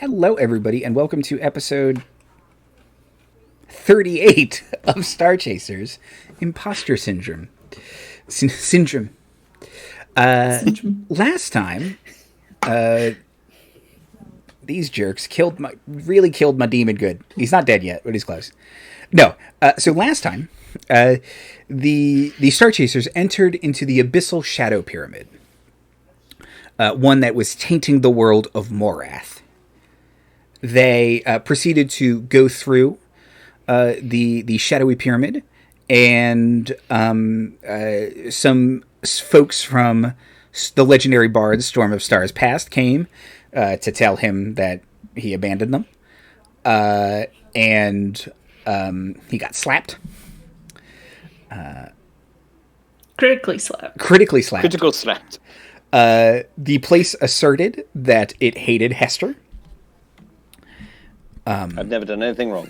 Hello, everybody, and welcome to episode 38 of Star Chasers Impostor Syndrome. Syndrome. Last time, these jerks really killed my demon good. He's not dead yet, but he's close. No. So last time, the Star Chasers entered into the Abyssal Shadow Pyramid. One that was tainting the world of Morath. They proceeded to go through the shadowy pyramid, and some folks from the legendary bard Storm of Stars Past came to tell him that he abandoned them, and he got slapped. Critically slapped. Critical slapped. The place asserted that it hated Hester. I've never done anything wrong.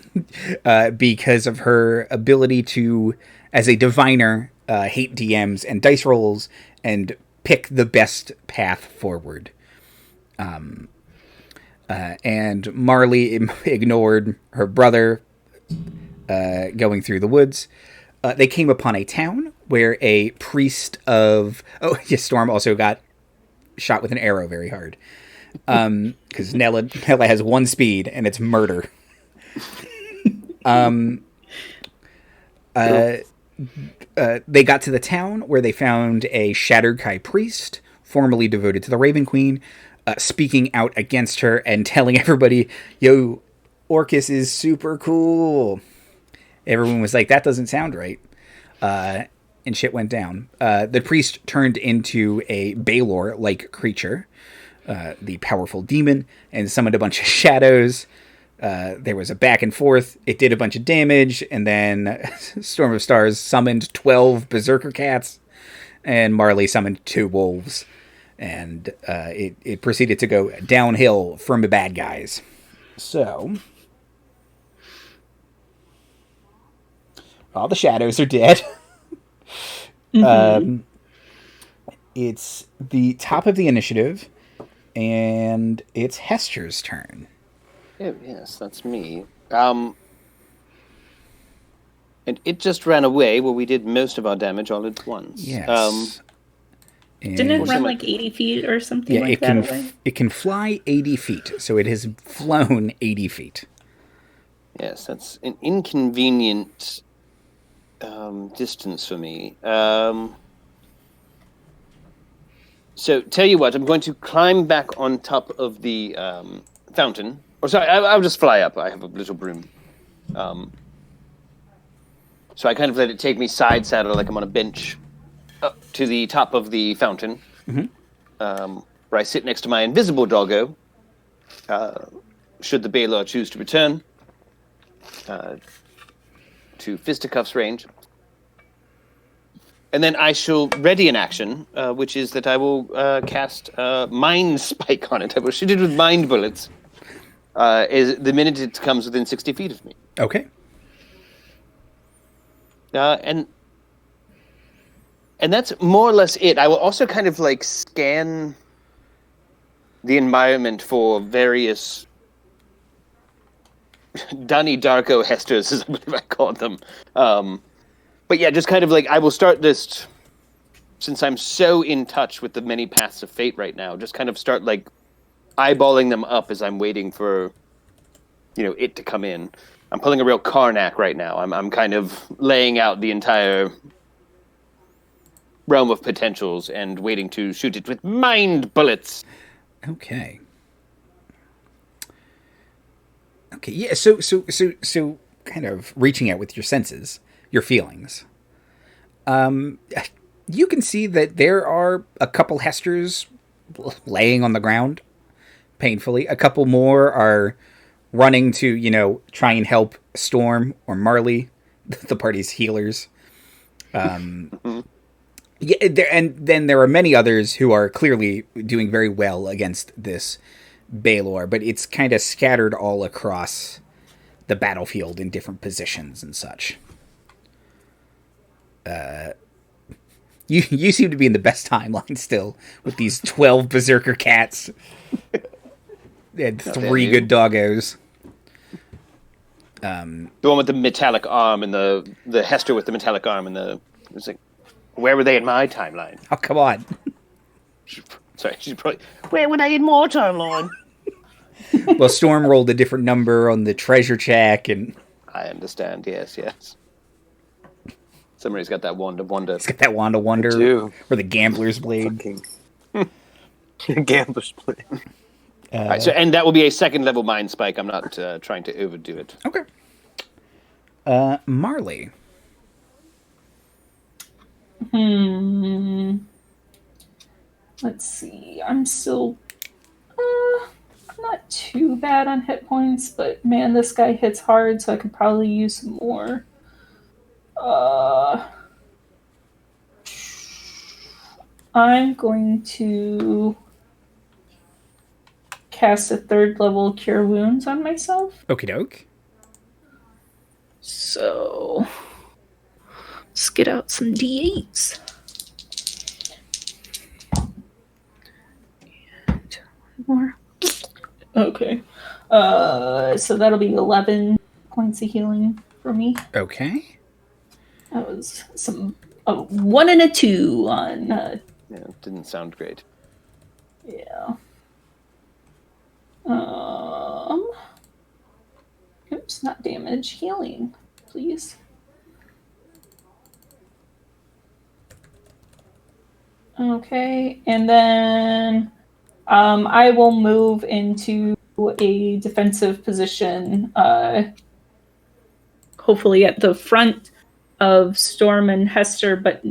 Because of her ability to, as a diviner, hate DMs and dice rolls and pick the best path forward. And Marley ignored her brother going through the woods. They came upon a town where a priest of... Oh, yes, Storm also got shot with an arrow very hard. Because Nella has one speed, and it's murder. They got to the town where they found a Shadar-kai priest, formerly devoted to the Raven Queen, speaking out against her and telling everybody, yo, Orcus is super cool. Everyone was like, that doesn't sound right. And shit went down. The priest turned into a Baelor-like creature, the powerful demon, and summoned a bunch of shadows. There was a back and forth. It did a bunch of damage, and then Storm of Stars summoned 12 berserker cats, and Marley summoned 2 wolves. And it proceeded to go downhill from the bad guys. So, all the shadows are dead. Mm-hmm. It's the top of the initiative, and it's Hester's turn. Yes, that's me. And it just ran away where we did most of our damage all at once. Yes. Didn't it run like 80 feet or something like that away? It can fly 80 feet, so it has flown 80 feet. Yes, that's an inconvenient distance for me. So, tell you what, I'm going to climb back on top of the fountain. Or sorry, I'll just fly up. I have a little broom. So I kind of let it take me side saddle like I'm on a bench up to the top of the fountain, where I sit next to my invisible doggo, should the Baelor choose to return to fisticuffs range. And then I shall ready an action, which is that I will cast Mind Spike on it. I will shoot it with mind bullets the minute it comes within 60 feet of me. Okay. And that's more or less it. I will also kind of like scan the environment for various Donnie Darko Hesters, is what I call them. But yeah, just kind of like, I will start this, since I'm so in touch with the many paths of fate right now, just kind of start like eyeballing them up as I'm waiting for, it to come in. I'm pulling a real Karnak right now. I'm kind of laying out the entire realm of potentials and waiting to shoot it with mind bullets. Okay. Yeah. So, kind of reaching out with your senses, your feelings. You can see that there are a couple Hesters laying on the ground painfully. A couple more are running to, try and help Storm or Marley, the party's healers. Yeah, and then there are many others who are clearly doing very well against this Baelor, but it's kind of scattered all across the battlefield in different positions and such. You seem to be in the best timeline still with these 12 berserker cats. had 3 good doggos. The one with the metallic arm and the Hester with the metallic arm and it's like, where were they in my timeline? Oh, come on. Sorry, she's probably, where were they in my timeline? Well, Storm rolled a different number on the treasure check, and I understand. Yes. Somebody's got that wand of wonder. he's got that wand of wonder, or the gambler's blade. Gambler's blade. All right, so and that will be a second level mind spike. I'm not trying to overdo it. Okay. Marley. Let's see. I'm still not too bad on hit points, but man, this guy hits hard, so I could probably use some more. I'm going to cast a 3rd level Cure Wounds on myself. Okie doke. So let's get out some D8s. And one more. Okay. So that'll be 11 points of healing for me. Okay. That was a 1 and a 2 on. Yeah, it didn't sound great. Yeah. Oops, not damage. Healing, please. Okay, and then I will move into a defensive position, hopefully at the front of Storm and Hester, but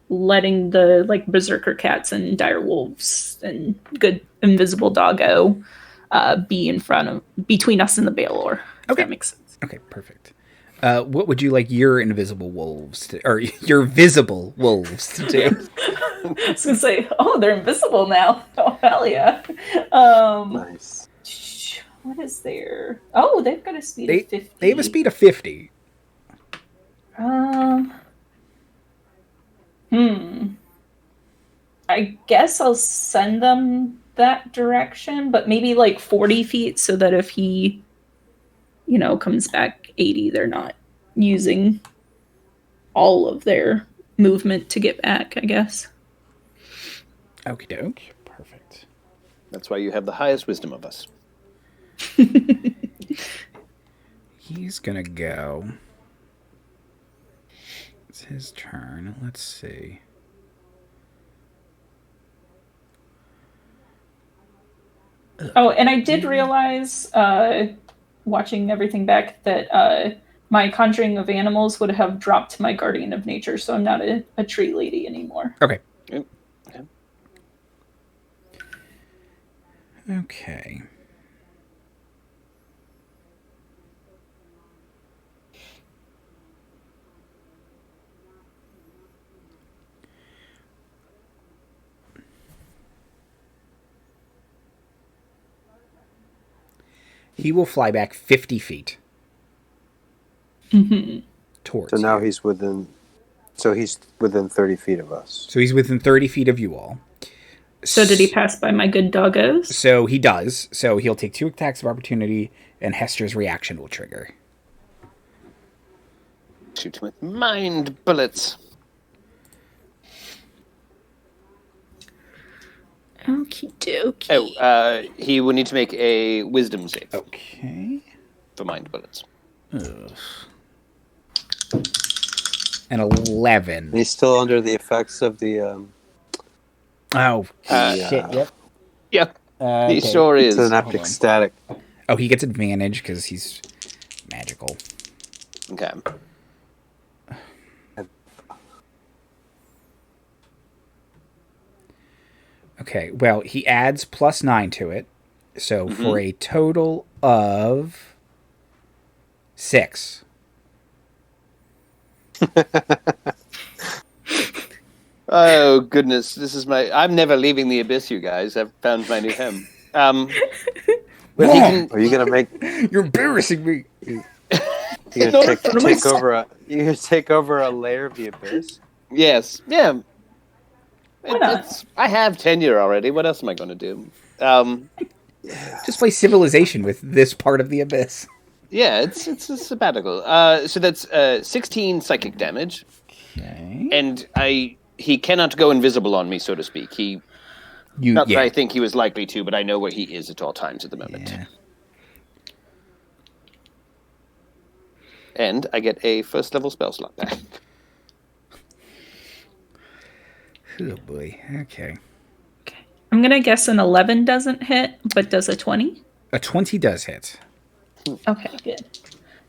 letting the berserker cats and dire wolves and good invisible doggo be in front of between us and the Baelor. If that makes sense. Okay, perfect. What would you like your invisible wolves to, or your visible wolves to do? I was gonna say, they're invisible now. Oh, hell yeah. Nice. What is their... Oh, they've got a speed of 50. They have a speed of 50. I guess I'll send them that direction, but maybe 40 feet so that if he, comes back 80, they're not using all of their movement to get back, I guess. Okie doke. Perfect. That's why you have the highest wisdom of us. He's gonna go. It's his turn. Let's see. Oh, and I did realize, watching everything back, that my Conjuring of Animals would have dropped my Guardian of Nature, so I'm not a tree lady anymore. Okay. Yep. Okay. He will fly back 50 feet. Towards So now you. he's within 30 feet of us. So he's within 30 feet of you all. So did he pass by my good doggos? So he does. So he'll take 2 attacks of opportunity, and Hester's reaction will trigger. Shoot him with mind bullets. Okie dokie. Oh, he will need to make a wisdom save Okay. for mind bullets. Ugh. An 11. He's still under the effects of the. Oh, shit. Yep. Yep. He Okay. sure is. Synaptic static. Oh, he gets advantage because he's magical. Okay. Okay, well, he adds +9 to it. So for a total of 6. Oh goodness, this is I'm never leaving the abyss, you guys. I've found my new home. Well, he can, Are you gonna make? You're embarrassing me. You gonna take over a? You gonna take over a layer of the abyss? yes, yeah. Why not? I have tenure already. What else am I going to do? Just play Civilization with this part of the Abyss. Yeah, it's a sabbatical. So that's 16 psychic damage, Okay. and he cannot go invisible on me, so to speak. Not that I think he was likely to, but I know where he is at all times at the moment. Yeah. And I get a first level spell slot back. Oh boy. Okay. I'm gonna guess an 11 doesn't hit, but does a 20? A 20 does hit. Okay, good.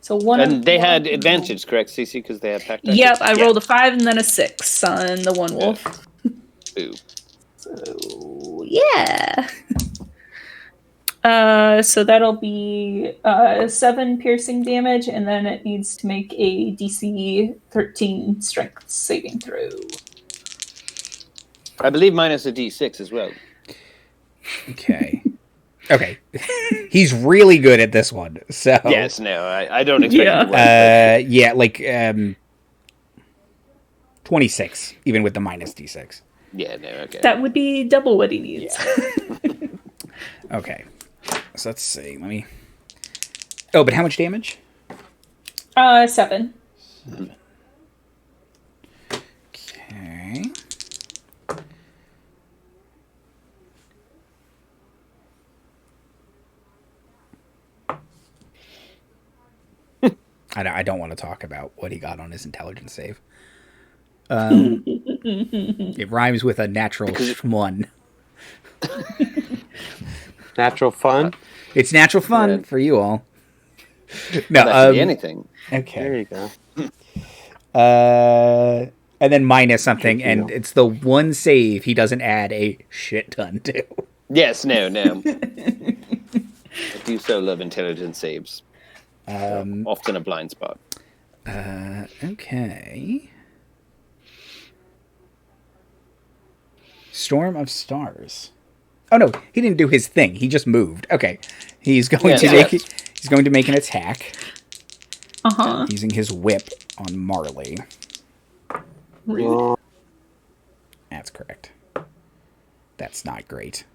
So one. And they had advantage, correct, Cece? Because they had pact. Yep, I rolled a 5 and then a 6 on the one wolf. Ooh. So yeah. So that'll be 7 piercing damage, and then it needs to make a DC 13 strength saving throw. I believe minus a D6 as well. Okay. Okay. He's really good at this one. So Yes, no, I don't expect him to win. yeah, like 26, even with the minus D6. Yeah, no, okay. That would be double what he needs. Yeah. Okay. So let's see. Let me. Oh, but how much damage? 7. Okay. I don't want to talk about what he got on his intelligence save. It rhymes with a natural one. Natural fun. It's natural fun Yeah. for you all. No, That could be anything. Okay. There you go. And then minus something, and it's the one save he doesn't add a shit ton to. Yes, no. I do so love intelligence saves. Often a blind spot. Okay. Storm of Stars. Oh no, he didn't do his thing. He just moved. Okay, he's going He's going to make an attack. Using his whip on Marley. Well, That's correct. That's not great.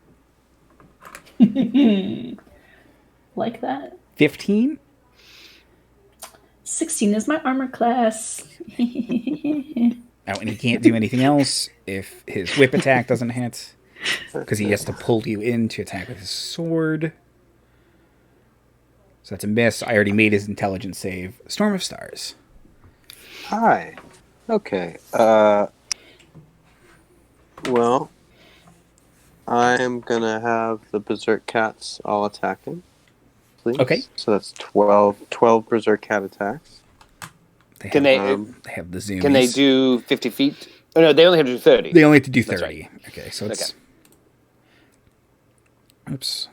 Like that. 15? 16 is my armor class. Oh, and he can't do anything else if his whip attack doesn't hit. Because he has to pull you in to attack with his sword. So that's a miss. I already made his intelligence save. Storm of Stars. hi. Okay. Well, I'm gonna have the Berserk Cats all attacking. Please. Okay. So that's 12 Berserk Cat attacks. They Can have, they have the zoomies. Can they do 50 feet? Oh, no, they only have to do 30. They only have to do That's 30. right. Okay, so it's... Okay. Oops.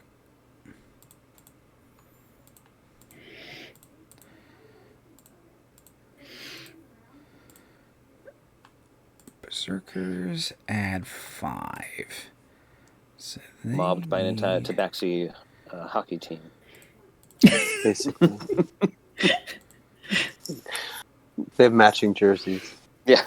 Berserkers add 5. So Mobbed by an entire Tabaxi hockey team. Basically. They have matching jerseys. Yeah.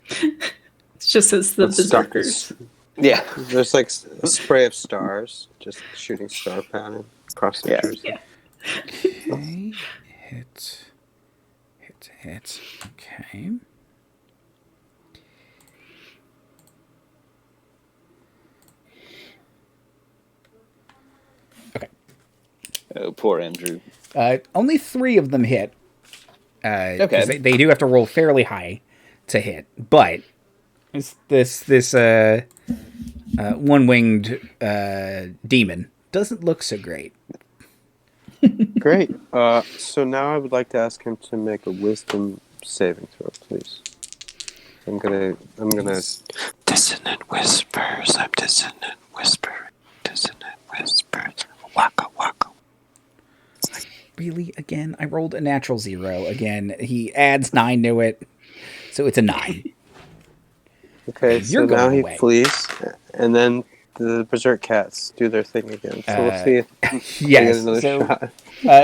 It's just as the berserkers. Yeah. There's like a spray of stars, just shooting star pattern across the jersey. Yeah. Okay. Hit. Okay. Okay. Oh, poor Andrew. Only 3 of them hit. Okay. 'Cause they do have to roll fairly high to hit, but this one-winged demon doesn't look so great. Great. So now I would like to ask him to make a wisdom saving throw, please. I'm gonna dissonant whispers. I'm dissonant whispers. Waka waka. Really? Again? I rolled a natural 0. Again, he adds 9 to it, so it's a 9. Okay, so You're now going he away. flees, and then the Berserk Cats do their thing again. So we'll see if they get Yes. another So, shot.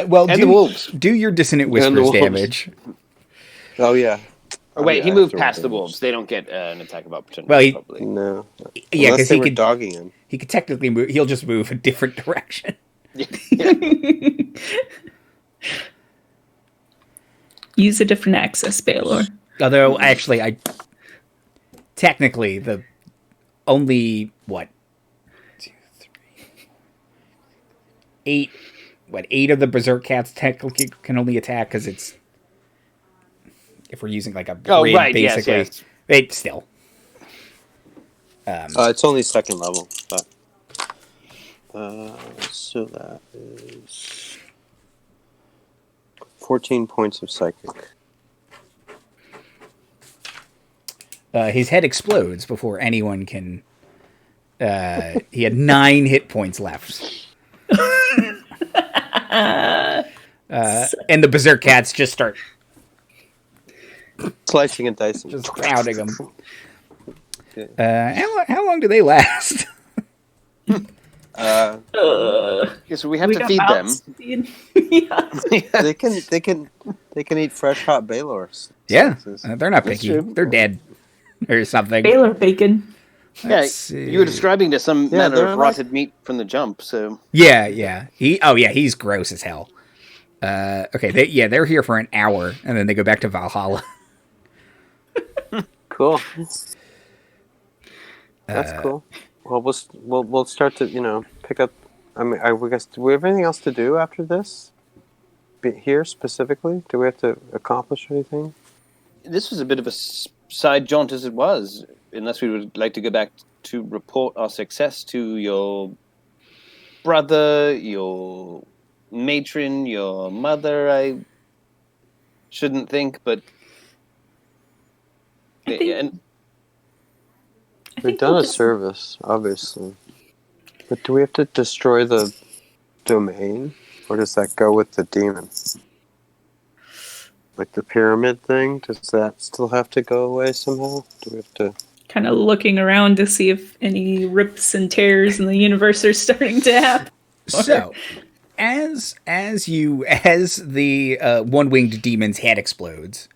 well, And the wolves. do your dissonant And the whispers wolves. damage. Oh yeah. Oh, wait, yeah, he I moved have to past the roll wolves. They don't get an attack of opportunity. Well, he- probably. No. Yeah, Unless because they he were could. dogging him. he could technically move. He'll just move a different direction. Yeah. Use a different access, Baylor. Although, actually, technically the only what 2, 3, 8. What 8 of the berserk cats technically can only attack because it's if we're using like a grid, right, basically. yes. It still. It's only second level, but so that is 14 points of psychic. His head explodes before anyone can. He had 9 hit points left. And the berserk cats just start Slicing and dicing. just crowding him. How long do they last? Yeah, so we have to got feed them. mouths to feed. Yeah. They can eat fresh hot Baylors. Yeah, they're not That's picky. true. They're dead or something. Baylor bacon. Yeah, Let's see. you were describing to some manner they're of like- rotted meat from the jump, so... Yeah. He's gross as hell. Okay, they're here for an hour, and then they go back to Valhalla. Cool. That's cool. Well, we'll start to pick up. I mean, I guess do we have anything else to do after this? Here specifically, do we have to accomplish anything? This was a bit of a side jaunt as it was, unless we would like to go back to report our success to your brother, your matron, your mother. I shouldn't think, but I think- and We've done a service, obviously, but do we have to destroy the domain, or does that go with the demon? Like the pyramid thing, does that still have to go away somehow? Do we have to? Kind of looking around to see if any rips and tears in the universe are starting to happen. So, as the one-winged demon's head explodes,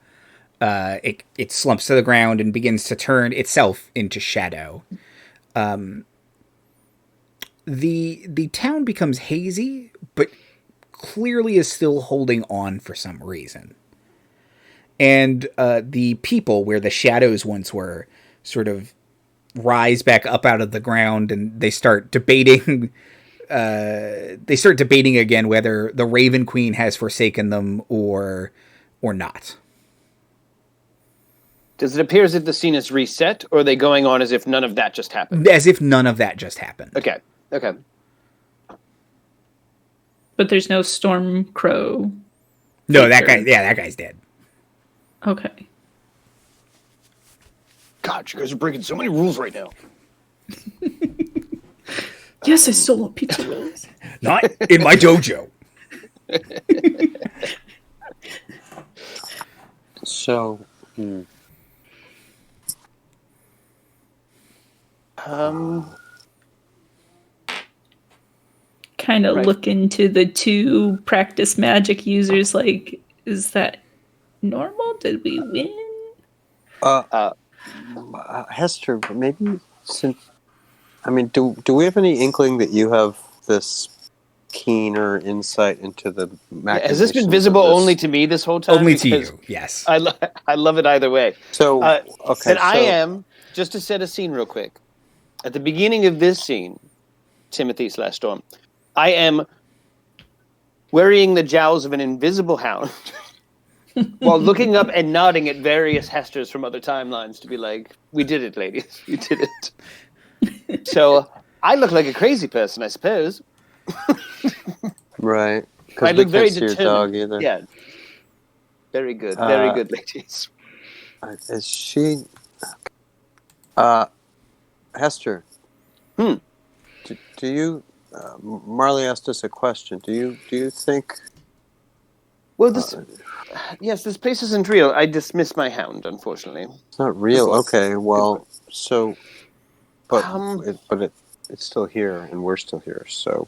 it slumps to the ground and begins to turn itself into shadow. The town becomes hazy, but clearly is still holding on for some reason. And the people where the shadows once were sort of rise back up out of the ground, and they start debating. They start debating again whether the Raven Queen has forsaken them or not. does it appear as if the scene is reset, or are they going on as if none of that just happened? As if none of that just happened. Okay. But there's no Storm Crow. No, that feature. guy. Yeah, that guy's dead. Okay. God, you guys are breaking so many rules right now. Yes, I stole a pizza rolls. Not in my dojo. So, Kind of Right. look into the 2 practice magic users. Like, is that normal? Did we win? Hester, maybe since do we have any inkling that you have this keener insight into the machinations Has this been of visible this? only to me this whole time? Only to Because you. Yes. I love it either way. So okay, And I am, just to set a scene real quick, at the beginning of this scene, Timothy/Storm, I am worrying the jowls of an invisible hound while looking up and nodding at various Hesters from other timelines to be like, we did it, ladies. We did it. So I look like a crazy person, I suppose. right. I Because we look very can't see your determined. dog either. Yeah. Very good, ladies. Is she? Hester. Do you? Marley asked us a question. Do you think? Well, this place isn't real. I dismiss my hound, unfortunately. It's not real. Okay. Well, so, but it's still here, and we're still here. So.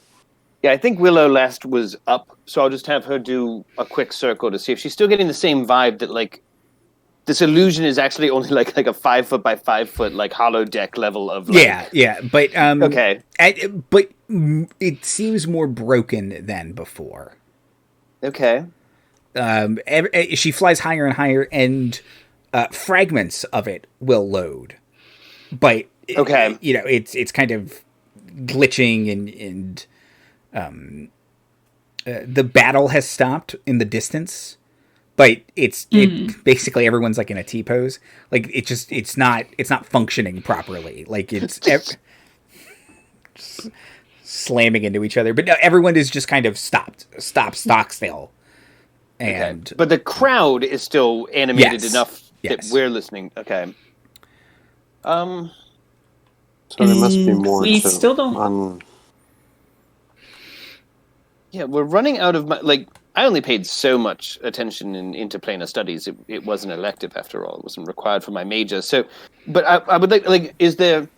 Yeah, I think Willow last was up, so I'll just have her do a quick circle to see if she's still getting the same vibe that, like, this illusion is actually only like a 5 foot by 5 foot like hollow deck level of like, yeah, but okay, but it seems more broken than before. okay, She flies higher and higher, and fragments of it will load, but okay. it's kind of glitching, and the battle has stopped in the distance, but it basically everyone's like in a T pose, like it's not functioning properly, like it's slamming into each other, but no, everyone is just kind of stock still. And okay. But the crowd is still animated enough that yes. we're listening. Okay. So there must be more we to still don't. Yeah, we're running out of like. I only paid so much attention in interplanar studies. It wasn't elective after all. It wasn't required for my major. So, but I would like, is there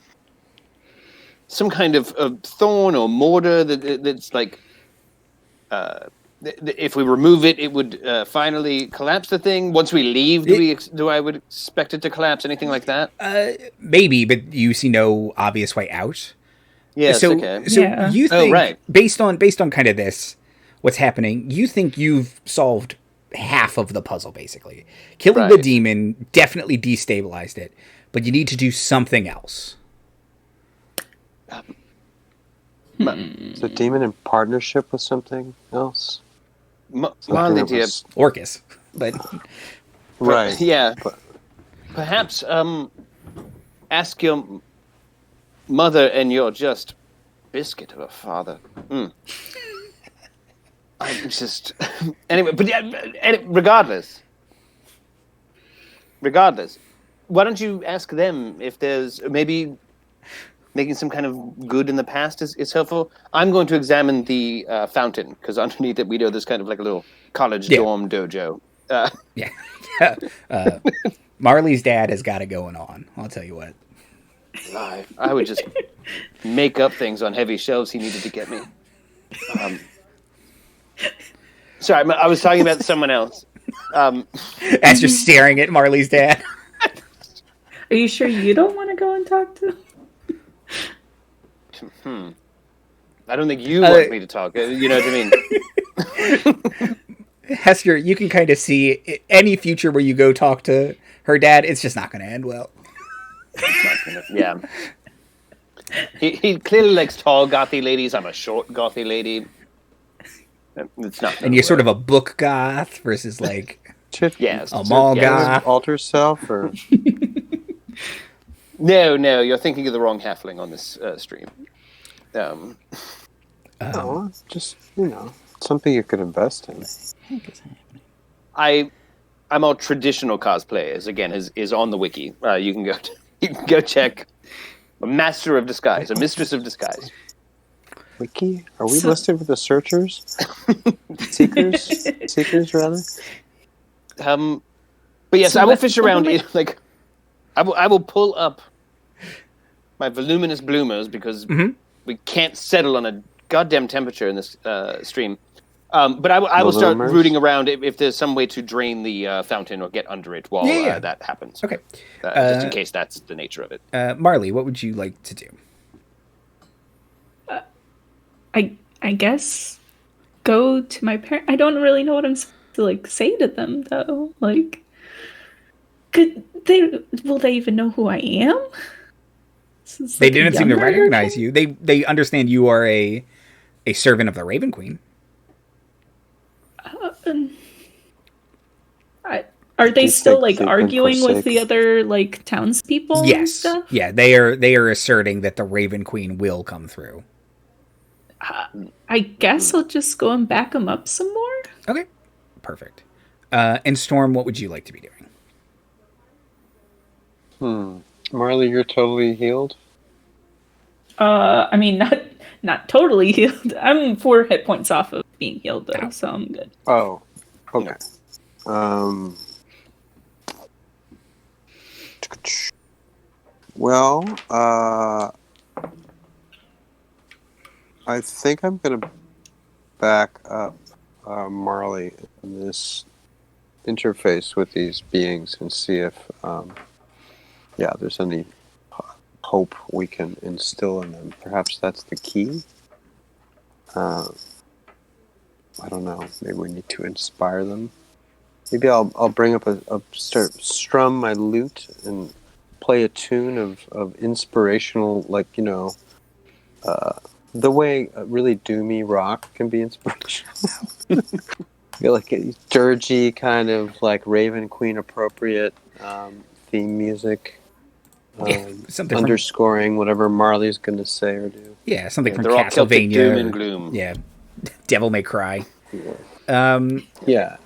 some kind of thorn or mortar that's like, if we remove it, it would finally collapse the thing? Once we leave, do I would expect it to collapse? Anything like that? Maybe, but you see no obvious way out. Yes. So, okay. so Yeah. you think, right. based on kind of this, what's happening, you think you've solved half of the puzzle, basically. Killing the Right. demon definitely destabilized it, but you need to do something else. Is the demon in partnership with something else? Marley, dear. Orcus, but Right. Yeah. But Perhaps ask your mother and your just biscuit of a father. I'm just anyway, but regardless, why don't you ask them if there's maybe making some kind of good in the past is helpful? I'm going to examine the fountain, because underneath it we know there's kind of like a little college dorm dojo. yeah. Marley's dad has got it going on. I'll tell you what. I would just make up things on heavy shelves he needed to get me. Sorry, I was talking about someone else. As you're staring at Marley's dad. Are you sure you don't want to go and talk to him? I don't think you want me to talk. You know what I mean? Hester, you can kind of see any future where you go talk to her dad, it's just not going to end well. Yeah. He clearly likes tall, gothy ladies. I'm a short, gothy lady. It's not. And you're sort of a book goth versus like yes, a mall goth. Alter self, or no, you're thinking of the wrong halfling on this stream. just something you could invest in. I'm all traditional cosplayers. Again, is on the wiki. You can go check. A master of disguise, a mistress of disguise. Wiki? Are we listed with the searchers? Seekers, rather. But yes, I will fish around. Like, I will pull up my voluminous bloomers because we can't settle on a goddamn temperature in this stream. But I will start rooting around if there's some way to drain the fountain or get under it while that happens. Okay. Just in case that's the nature of it. Marley, what would you like to do? I guess go to my parents. I don't really know what I'm supposed to say to them though. Like, will they even know who I am? They didn't seem to recognize you. They understand you are a servant of the Raven Queen. Are they still arguing with the other townspeople? Yes. And stuff? Yeah, they are asserting that the Raven Queen will come through. I guess I'll just go and back them up some more. Okay, perfect. And Storm, what would you like to be doing? Marley, you're totally healed? I mean, not totally healed. I'm 4 hit points off of being healed though, so I'm good. Oh, okay. Well, I think I'm gonna back up Marley in this interface with these beings and see if, there's any hope we can instill in them. Perhaps that's the key. I don't know. Maybe we need to inspire them. Maybe I'll bring up strum my lute and play a tune of inspirational, the way really doomy rock can be inspirational. Feel like a dirgy kind of like Raven Queen appropriate theme music. Something underscoring whatever Marley's going to say or do. Yeah, something from they're all Celtic Castlevania. doom and gloom. Yeah, Devil May Cry. Yeah.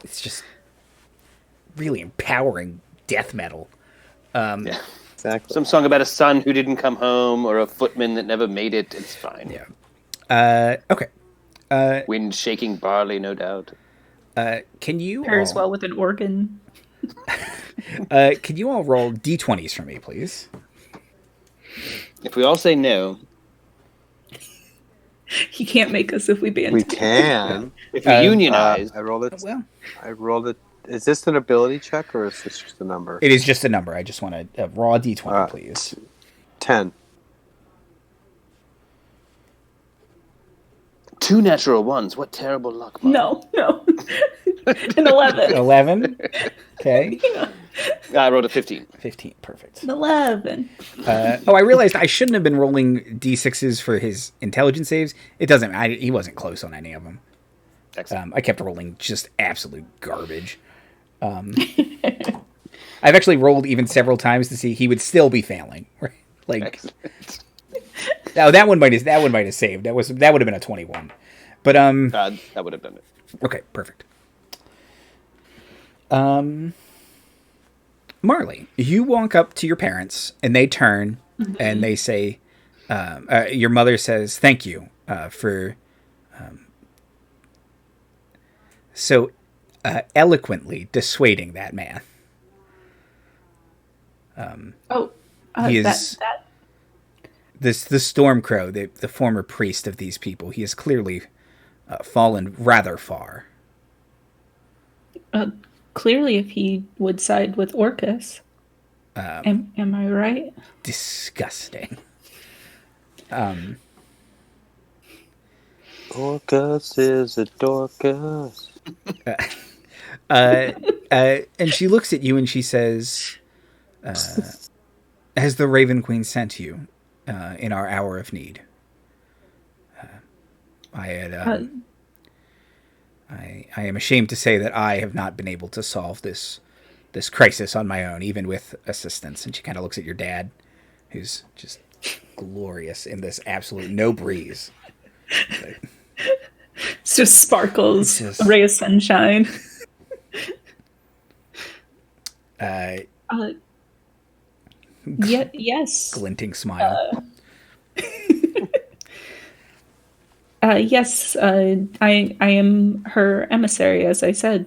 It's just really empowering death metal. Yeah. Exactly. Some song about a son who didn't come home or a footman that never made it. It's fine. Yeah. Okay. Wind shaking barley, no doubt. Can you Pairs all, well with an organ. can you all roll d20s for me, please? If we all say no, He can't make us if we ban. We can. if we unionize, I rolled it. Well, I rolled it. Is this an ability check or is this just a number? it is just a number. I just want a raw d20, please. 10. 2 natural ones. What terrible luck, Mark. No. An 11. 11. Okay. I rolled a 15. 15. Perfect. An 11. I realized I shouldn't have been rolling d6s for his intelligence saves. It doesn't. He wasn't close on any of them. Excellent. I kept rolling just absolute garbage. I've actually rolled even several times to see he would still be failing. Right? Like, Excellent. no, that one might have saved. That would have been a 21. But That would have done it. okay, perfect. Marley, you walk up to your parents and they turn and they say, your mother says, "Thank you for so eloquently dissuading that man." He is that the Stormcrow, the former priest of these people. He has clearly fallen rather far. clearly, if he would side with Orcus, am I right? Disgusting. Orcus is a Dorcas. And she looks at you and she says, "Has the Raven Queen sent you in our hour of need?" I am ashamed to say that I have not been able to solve this crisis on my own, even with assistance. And she kind of looks at your dad, who's just glorious in this absolute no breeze. It's just sparkles, It's just- a ray of sunshine. Yes. Glinting smile. Yes, I am her emissary, as I said.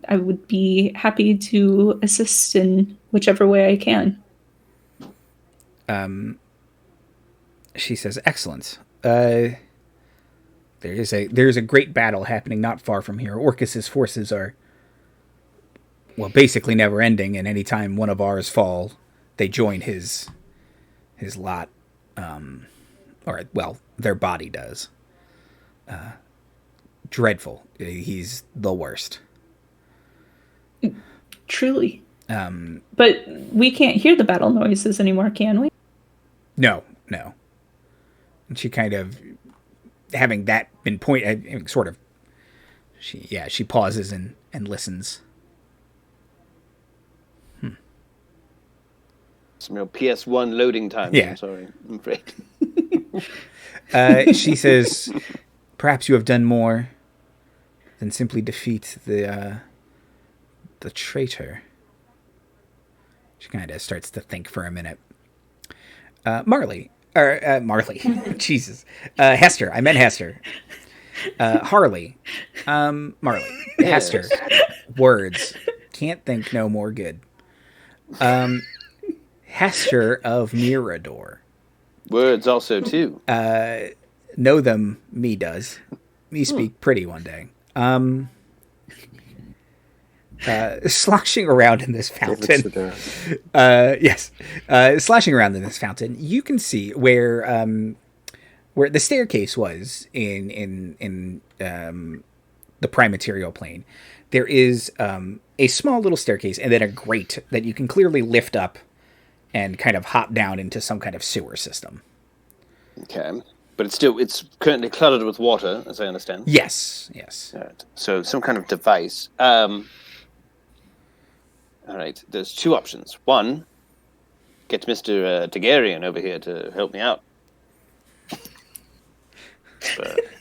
I would be happy to assist in whichever way I can. She says, "Excellent. There's a great battle happening not far from here. Orcus's forces are, well, basically never ending, and anytime one of ours fall, they join his lot. Or, well, their body does. Dreadful. He's the worst." Truly. But we can't hear the battle noises anymore, can we? No. And she kind of, having that been she pauses and listens. Some real PS1 loading time. Yeah. I'm sorry. I'm afraid. She says, "Perhaps you have done more than simply defeat the traitor." She kind of starts to think for a minute. Marley. Jesus. Hester. I meant Hester. Harley. Marley. Hester. Words. Can't think no more good. Hester of Mirador. Words also, too. Know them, me does. Me speak pretty one day. sloshing around in this fountain. Sloshing around in this fountain, you can see where the staircase was in the prime material plane. There is a small little staircase and then a grate that you can clearly lift up and kind of hop down into some kind of sewer system. Okay. But it's currently cluttered with water, as I understand. Yes. All right. So some kind of device. All right. There's two options. One, get Mr. Tegeirian over here to help me out.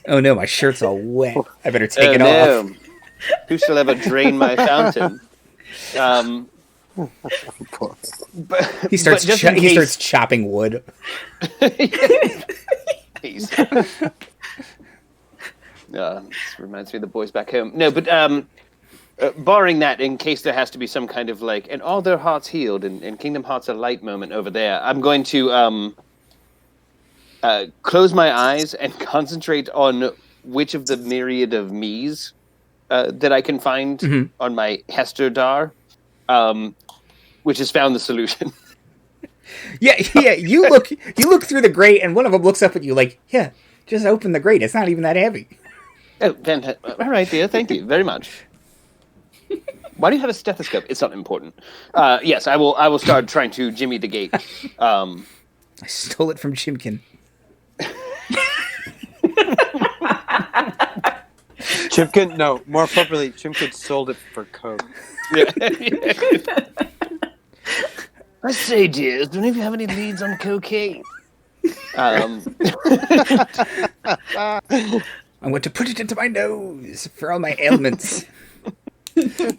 Oh no, my shirt's all wet. I better take it off. Who shall ever drain my fountain? He starts chopping wood. This reminds me of the boys back home. No, but barring that, in case there has to be some kind of like, and all their hearts healed, and Kingdom Hearts of Light moment over there, I'm going to close my eyes and concentrate on which of the myriad of me's that I can find on my Hester Dar, which has found the solution. Yeah. You look through the grate, and one of them looks up at you like, "Yeah, just open the grate. It's not even that heavy." Oh, fantastic! All right, dear. Thank you very much. Why do you have a stethoscope? It's not important. Yes, I will. I will start trying to jimmy the gate. I stole it from Chimkin. Chimkin, no, more appropriately, Chimkin sold it for coke. Yeah. I say, dears, do any of you have any leads on cocaine? I want to put it into my nose for all my ailments. Okay,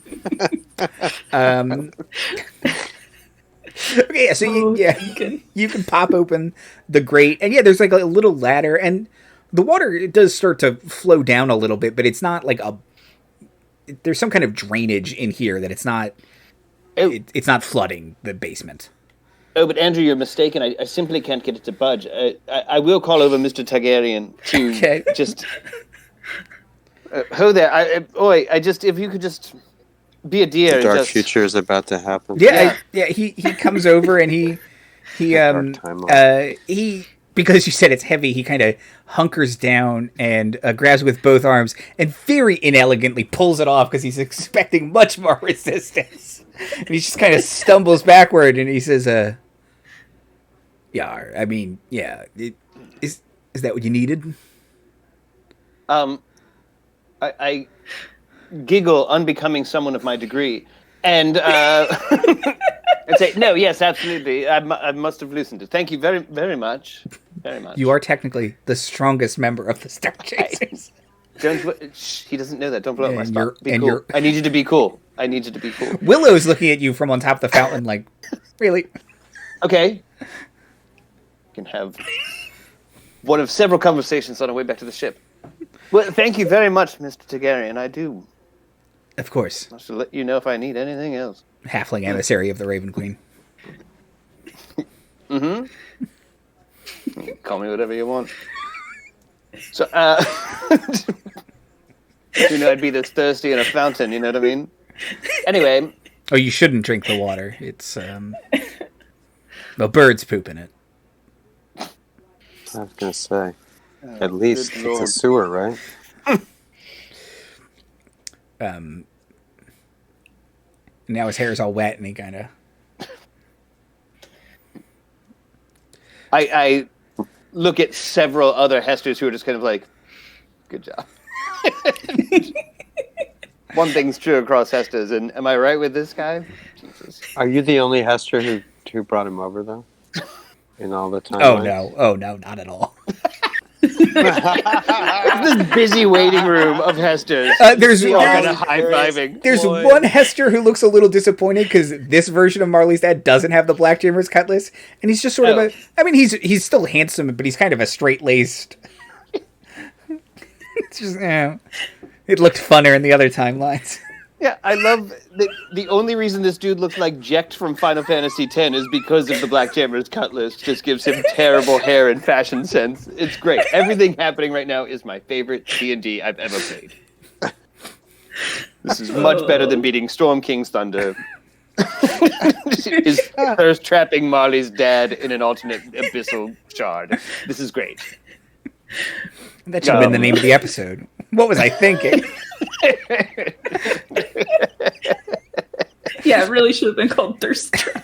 so you can pop open the grate, and there's like a little ladder, and the water, it does start to flow down a little bit, but it's not like there's some kind of drainage in here that it's not flooding the basement. Oh, but Andrew, you're mistaken. I simply can't get it to budge. I will call over Mr. Tegeirian to just... ho there. If you could just be a dear. The dark future is about to happen. Yeah. He comes over and he because you said it's heavy, he kind of hunkers down and grabs with both arms and very inelegantly pulls it off because he's expecting much more resistance. And he just kind of stumbles backward and he says, is that what you needed? I giggle, unbecoming someone of my degree, and and say, no, yes, absolutely. I must have loosened it. Thank you very, very much. Very much. You are technically the strongest member of the Star Chasers. He doesn't know that. Don't blow up my spot. Be cool. I need you to be cool. Willow's looking at you from on top of the fountain like, really? Okay. Can have one of several conversations on our way back to the ship. Well, thank you very much, Mr. Tegeirian. I do. Of course. I should let you know if I need anything else. Halfling emissary of the Raven Queen. Mm-hmm. Call me whatever you want. So, I'd be this thirsty in a fountain, you know what I mean? Anyway. Oh, you shouldn't drink the water. It's, birds poop in it. I was going to say, at least it's a sewer, right? Now his hair's all wet and he kind of... I look at several other Hesters who are just kind of like, good job. One thing's true across Hesters, and am I right with this guy? Jesus. Are you the only Hester who brought him over, though? In all the time? Oh, no, not at all. This busy waiting room of Hesters. There's all kind of high-fiving. There's one Hester who looks a little disappointed because this version of Marley's dad doesn't have the Black Jammer's cutlass, and he's just sort of he's still handsome, but he's kind of a straight-laced. It's just, it looked funner in the other timelines. Yeah, I love the only reason this dude looks like Jecht from Final Fantasy X is because of the Black Jammer's cutlass. Just gives him terrible hair and fashion sense. It's great. Everything happening right now is my favorite D&D I've ever played. This is much better than beating Storm King's Thunder. Is thirst trapping Marley's dad in an alternate abyssal shard. This is great. That should have been the name of the episode. What was I thinking? Yeah, it really should have been called Thirst Trap.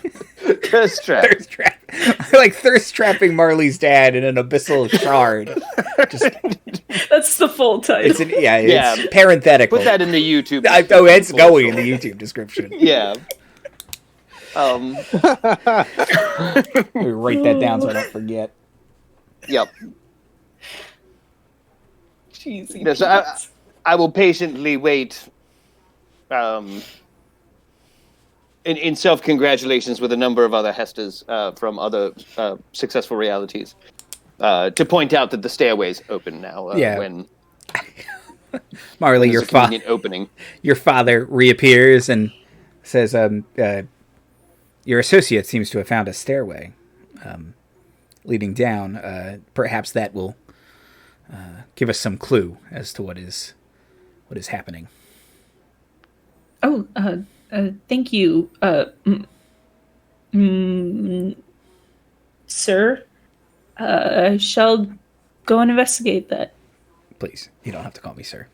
Thirst trap. Thirst trap. I like thirst trapping Marley's dad in an abyssal shard. That's the full title. It's parenthetical. Put that in the YouTube. It's going in the YouTube description. Yeah. Let me write that down so I don't forget. Yep. Cheesy. No, so I will patiently wait. In self-congratulations with a number of other Hesters from other successful realities to point out that the stairway's open now. When Marley, your father reappears and says, your associate seems to have found a stairway leading down. Perhaps that will give us some clue as to what is happening. Oh, thank you, sir. I shall go and investigate that. Please, you don't have to call me sir.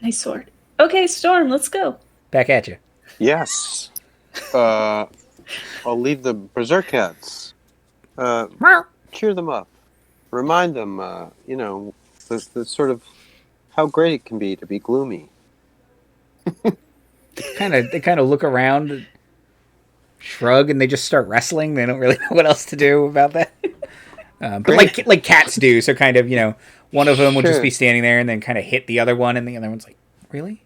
Nice sword. Okay, Storm, let's go. Back at you. Yes. I'll leave the berserk cats. Cheer them up. Remind them, the sort of how great it can be to be gloomy. They kind of look around, shrug, and they just start wrestling. They don't really know what else to do about that. But like cats do, so kind of, one of them will just be standing there and then kind of hit the other one, and the other one's like, really?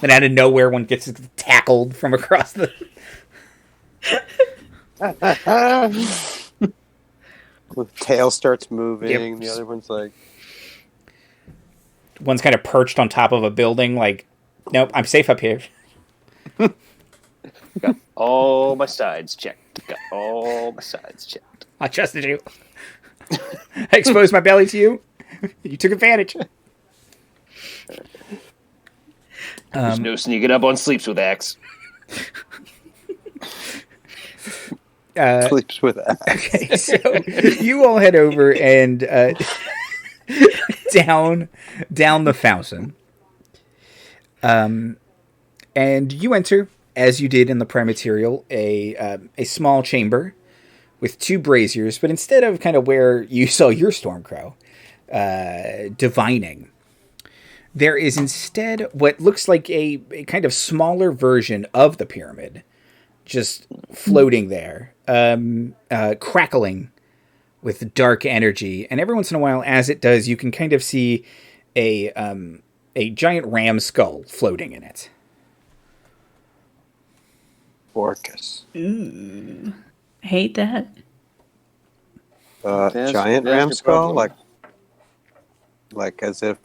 Then out of nowhere, one gets tackled from across the... The tail starts moving, Yep. The other one's like... One's kind of perched on top of a building, like, nope, I'm safe up here. Got all my sides checked. I trusted you. I exposed my belly to you. You took advantage. There's no sneaking up on Sleeps with Axe. Sleeps with Axe. Okay, so you all head over and down the fountain. And you enter, as you did in the prime material, a small chamber with two braziers, but instead of kind of where you saw your Stormcrow divining, there is instead what looks like a kind of smaller version of the pyramid, just floating there, crackling with dark energy. And every once in a while, as it does, you can kind of see a giant ram skull floating in it. Orcus. Ooh, I hate that. Giant ram skull, like as if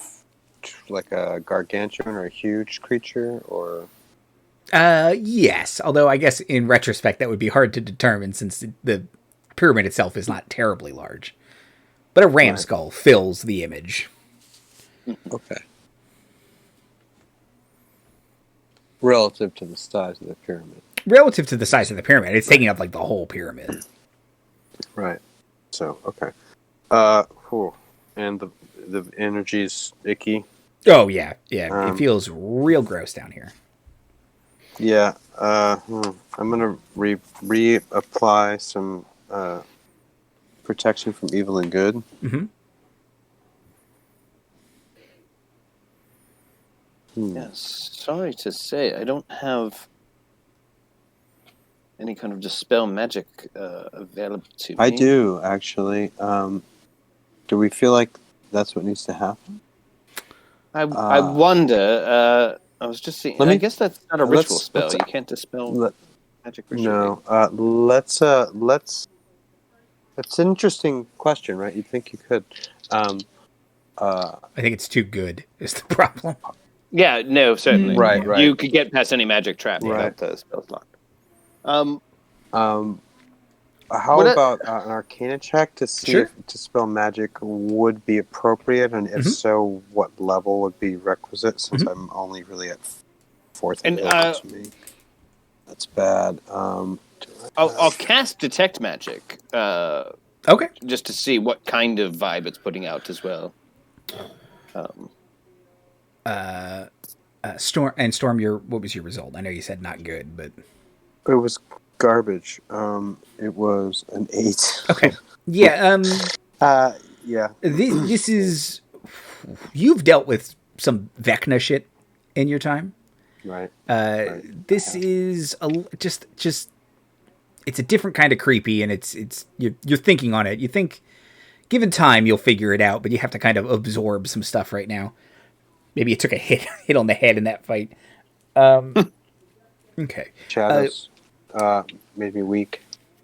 like a gargantuan or a huge creature, or yes. Although I guess in retrospect that would be hard to determine since the pyramid itself is not terribly large. But a ram skull fills the image. Okay. Relative to the size of the pyramid. Relative to the size of the pyramid, it's taking up like the whole pyramid. Right. So, okay. And the energy's icky. Oh yeah. It feels real gross down here. Yeah. I'm gonna reapply some protection from evil and good. Mm-hmm. Yes. Sorry to say, I don't have any kind of dispel magic available to me. I do, actually. Do we feel like that's what needs to happen? I wonder. I was just seeing. I guess that's not a ritual spell. You can't dispel magic ritually. No. Let's. That's an interesting question, right? You'd think you could. I think it's too good. Is the problem? Yeah. No. Certainly. Right. You could get past any magic trap without the spell's locked. How What about an Arcana check to see Sure. if Dispel Magic would be appropriate, and if so, what level would be requisite? Since I'm only really at 4th And, available to me. That's bad. I'll cast Detect Magic, Okay. just to see what kind of vibe it's putting out as well. Storm, what was your result? I know you said not good, but It was garbage. It was an 8. okay. Yeah. Yeah. This is, you've dealt with some Vecna shit in your time. Right. This is just it's a different kind of creepy, and you're thinking on it. You think, given time, you'll figure it out, but you have to kind of absorb some stuff right now. Maybe you took a hit on the head in that fight. Okay. Shadows made me weak.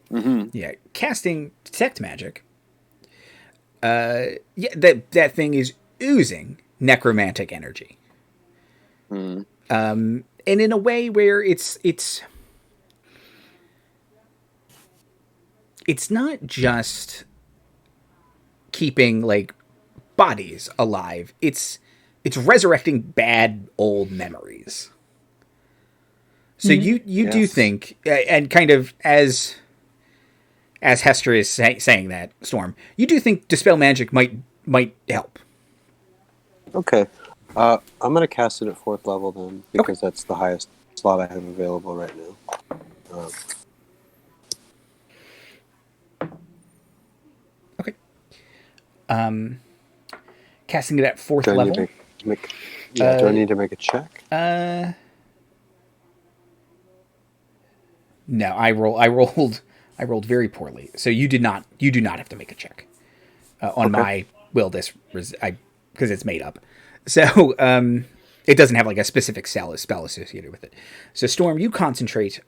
Yeah, casting Detect Magic. That thing is oozing necromantic energy. And in a way where it's not just keeping like bodies alive. It's resurrecting bad old memories. So you do Yes. think, and kind of as Hester is saying that, Storm, you do think Dispel Magic might help. Okay. I'm going to cast it at 4th level then, because that's the highest slot I have available right now. Okay. Casting it at 4th Do I level. need to make do I need to make a check? No, I rolled very poorly. So you do not have to make a check on my will this because it's made up. So it doesn't have like a specific spell associated with it. So Storm, you concentrate,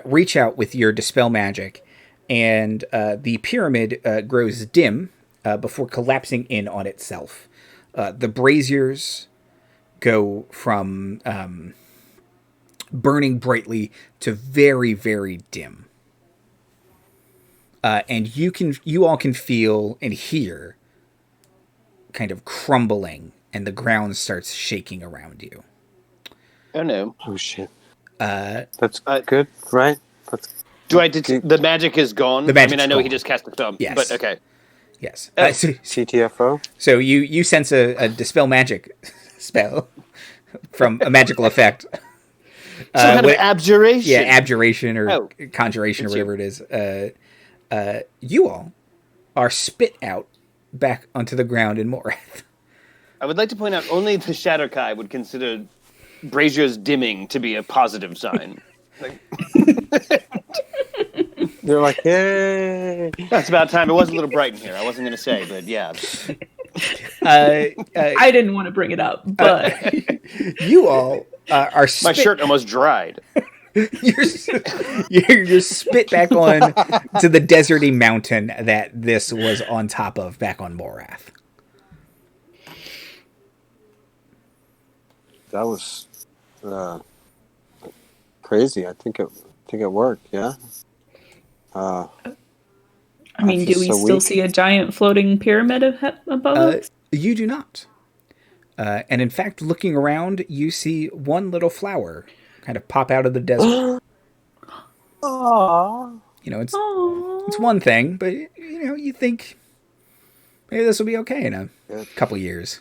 reach out with your Dispel Magic, and the pyramid grows dim before collapsing in on itself. The braziers go from burning brightly to very, very dim. And you all can feel and hear kind of crumbling, and the ground starts shaking around you. Oh no! Oh shit! That's good, right? The magic is gone? The magic's I know gone. he just cast a thumb. Yes. But okay. Yes. Oh. CTFO. So you sense a Dispel Magic spell from a magical effect. Some kind of abjuration. Yeah, abjuration or conjuration or whatever it is. You all are spit out back onto the ground in Morath. I would like to point out only the Shadar-kai would consider braziers dimming to be a positive sign. They're like, yay! That's about time. It was a little bright in here. I wasn't going to say, but yeah. I didn't want to bring it up, but you all are My shirt almost dried. you're spit back on to the deserty mountain that this was on top of back on Morath. That was crazy. I think it worked. Yeah. I mean, feel do we so still weak. see a giant floating pyramid above us? You do not. And in fact, looking around, you see one little flower kind of pop out of the desert. Aww. It's one thing, but you think maybe this will be okay in a couple years.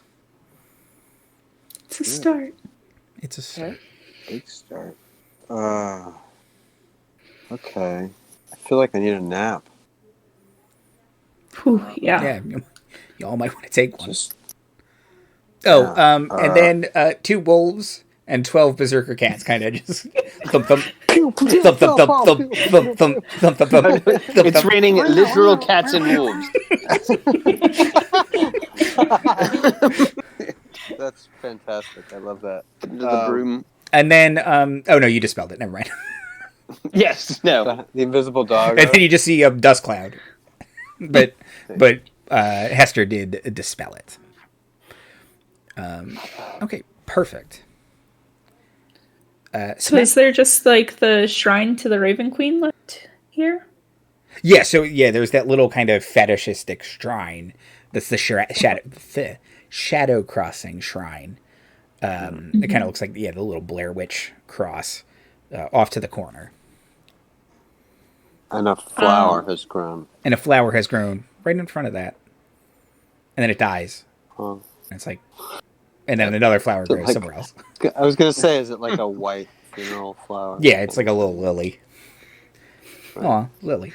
It's a start. It's a start. Big start. Okay. I feel like I need a nap. Whew, yeah. Yeah, you all might want to take one. Just And then 2 wolves and 12 berserker cats kind of just thump thump thump thump thump thump thump thump thump thump thump thump. It's raining literal cats and wolves. That's fantastic. I love that. The broom. And then oh no, you dispelled it. Never mind. Yes. No. The invisible dog. And then you just see a dust cloud. But Hester did dispel it. Okay, perfect. So is there just like the shrine to the Raven Queen left here? Yeah, so yeah, there's that little kind of fetishistic shrine. That's the shadow crossing shrine. It kind of looks like the little Blair Witch cross off to the corner, And a flower has grown. and a flower has grown right in front of that, and then it dies. Huh. And it's like, and then another flower grows like- somewhere else. I was gonna say, is it like a white funeral flower? Yeah, it's like a little lily. Aw, lily.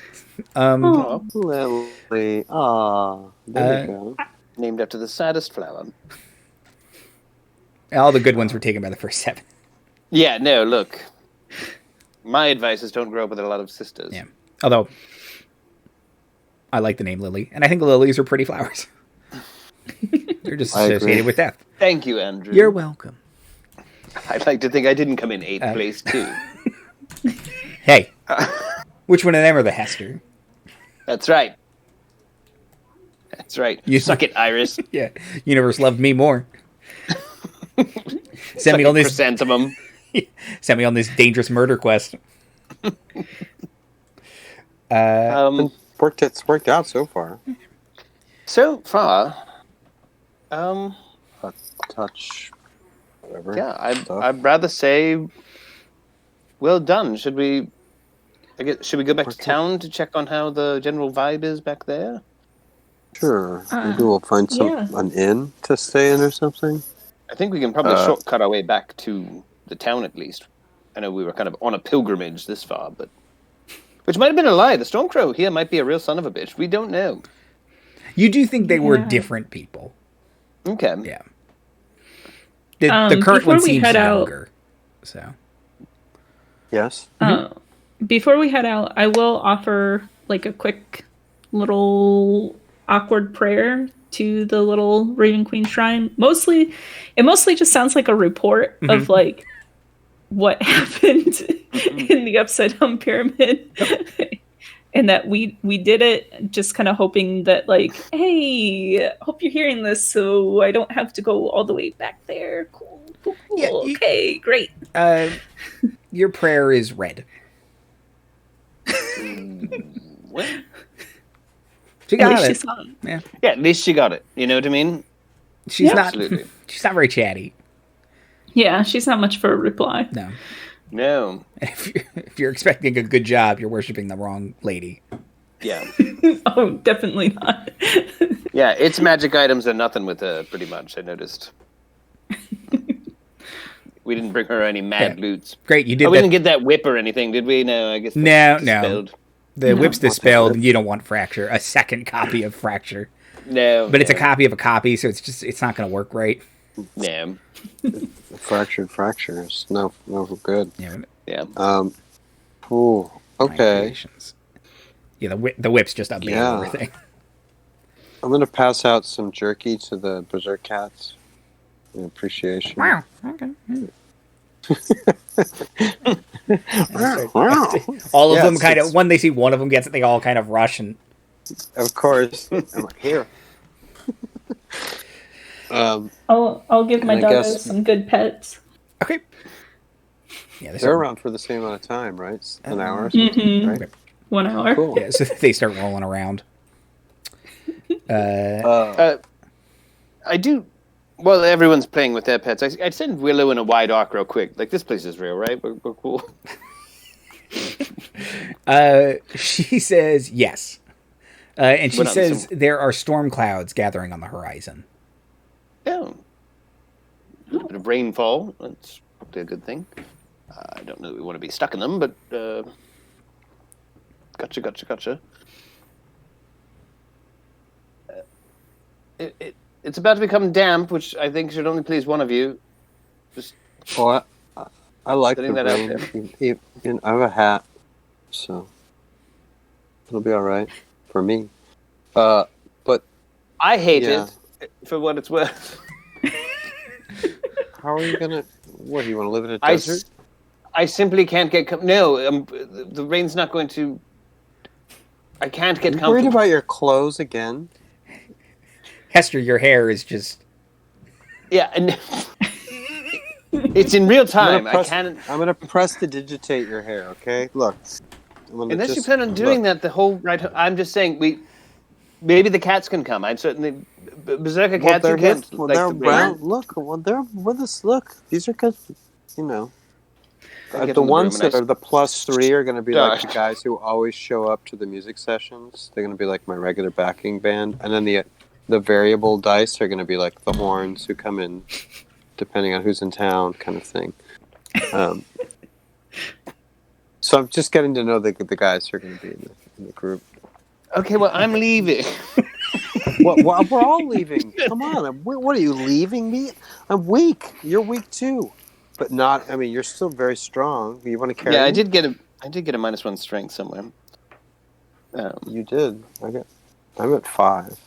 Oh. Lily. Aw, there you go. Named after the saddest flower. All the good ones were taken by the first 7. Yeah, no, look. My advice is don't grow up with a lot of sisters. Yeah. Although, I like the name Lily, and I think lilies are pretty flowers. They're just I agree. associated with death. Thank you, Andrew. You're welcome. I'd like to think I didn't come in 8th place, too. Hey, which one of them are the Hester? That's right. That's right. You- Suck it, Iris. Yeah, universe loved me more. Send Suck me it, on this. chrysanthemum. Send me on this dangerous murder quest. It's worked out so far. So far, A touch, whatever. yeah, stuff. I'd rather say, well done. Should we go back to town to check on how the general vibe is back there? Sure. Maybe we'll find an inn to stay in or something. I think we can probably shortcut our way back to the town at least. I know we were kind of on a pilgrimage this far, but which might have been a lie. The Stormcrow here might be a real son of a bitch. We don't know. You do think they were different people? Okay. Yeah. The current before one we seems head out- younger. So Yes. Before we head out, I will offer like a quick little awkward prayer to the little Raven Queen shrine. It mostly just sounds like a report of like what happened in the upside down pyramid. And that we did it just kind of hoping that like, hey, hope you're hearing this so I don't have to go all the way back there. Cool. Yeah, Okay, great. your prayer is read. What? She At got least she it. saw it. Yeah. Yeah, at least she got it. You know what I mean? She's Yeah. not. Absolutely. She's not very chatty. Yeah, she's not much for a reply. No. No. If you're expecting a good job, you're worshiping the wrong lady. Yeah. Oh, definitely not. Yeah, it's magic items and nothing with her, pretty much, I noticed. We didn't bring her any mad loots. Great, you did We that. didn't get that whip or anything, did we? No, I guess No, that's no. dispelled. The whip's dispelled, whip? and you don't want Fracture. A second copy of Fracture. No. But it's a no, copy of a copy, so it's not going to work right. No. Fractured fractures. No good. Yeah. Yeah. Ooh. Okay. Manipulations. Yeah, the whip's just updating Yeah. everything. I'm gonna pass out some jerky to the berserk cats in appreciation. Wow. Okay. Wow. All of Yeah, them it's- kind of it's- when they see one of them gets it, they all kind of rush and Of course. I'm like, here. I'll give my And I doggos guess- some good pets. okay. Yeah, They're around for the same amount of time, right? An hour or something, Mhm. right? 1 hour. Cool. Yeah, so they start rolling around. I do. Well, everyone's playing with their pets. I'd send Willow in a wide arc real quick. Like, this place is real, right? We're cool. She says yes. And she What else? says there are storm clouds gathering on the horizon. Yeah. A little bit of rainfall. That's probably a good thing. I don't know that we want to be stuck in them, but gotcha. It's about to become damp, which I think should only please one of you. Just Well, I like the Putting that out rain. I have a hat, so it'll be all right for me. But I hate Yeah. it for what it's worth. how are you gonna? What, you want to live in a I desert? simply can't get no. The rain's not going to. I can't get Are you worried comfortable. about your clothes again? Hester, your hair is just Yeah, and it's in real time. I can't. I'm gonna press to digitate your hair. Okay, look. Unless you plan on doing that the whole right. I'm just saying maybe the cats can come. I'd certainly berserker cats. They're You can't. here. Like They're the around. Look, they're with us. Look, these are good. You know, I give the them the ones broom and that I are the +3 are going to be like the Gosh. guys who always show up to the music sessions. They're going to be like my regular backing band, and then the variable dice are going to be like the horns who come in depending on who's in town, kind of thing. So I'm just getting to know the guys who are going to be in the group. Okay, well, I'm leaving. Well, we're all leaving. Come on. What are you, leaving me? I'm weak. You're weak too. But not, I mean, you're still very strong. You want to carry Yeah, me? I did get a -1 strength somewhere. You did. I'm at 5.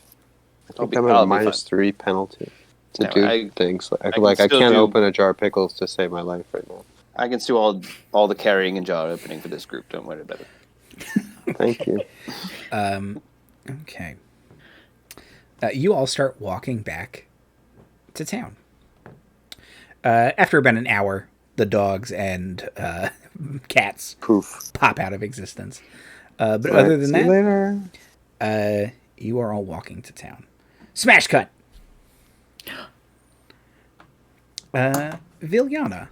I think I'm at I'll a be fine. -3 penalty to Anyway, do things. I I still can't do- open a jar of pickles to save my life right now. I can do all the carrying and jar opening for this group. Don't worry about it. Thank you. Okay. You all start walking back to town. After about an hour, the dogs and cats Poof. pop out of existence. But All right, other than see you that, later. you are all walking to town. Smash cut. Villyana.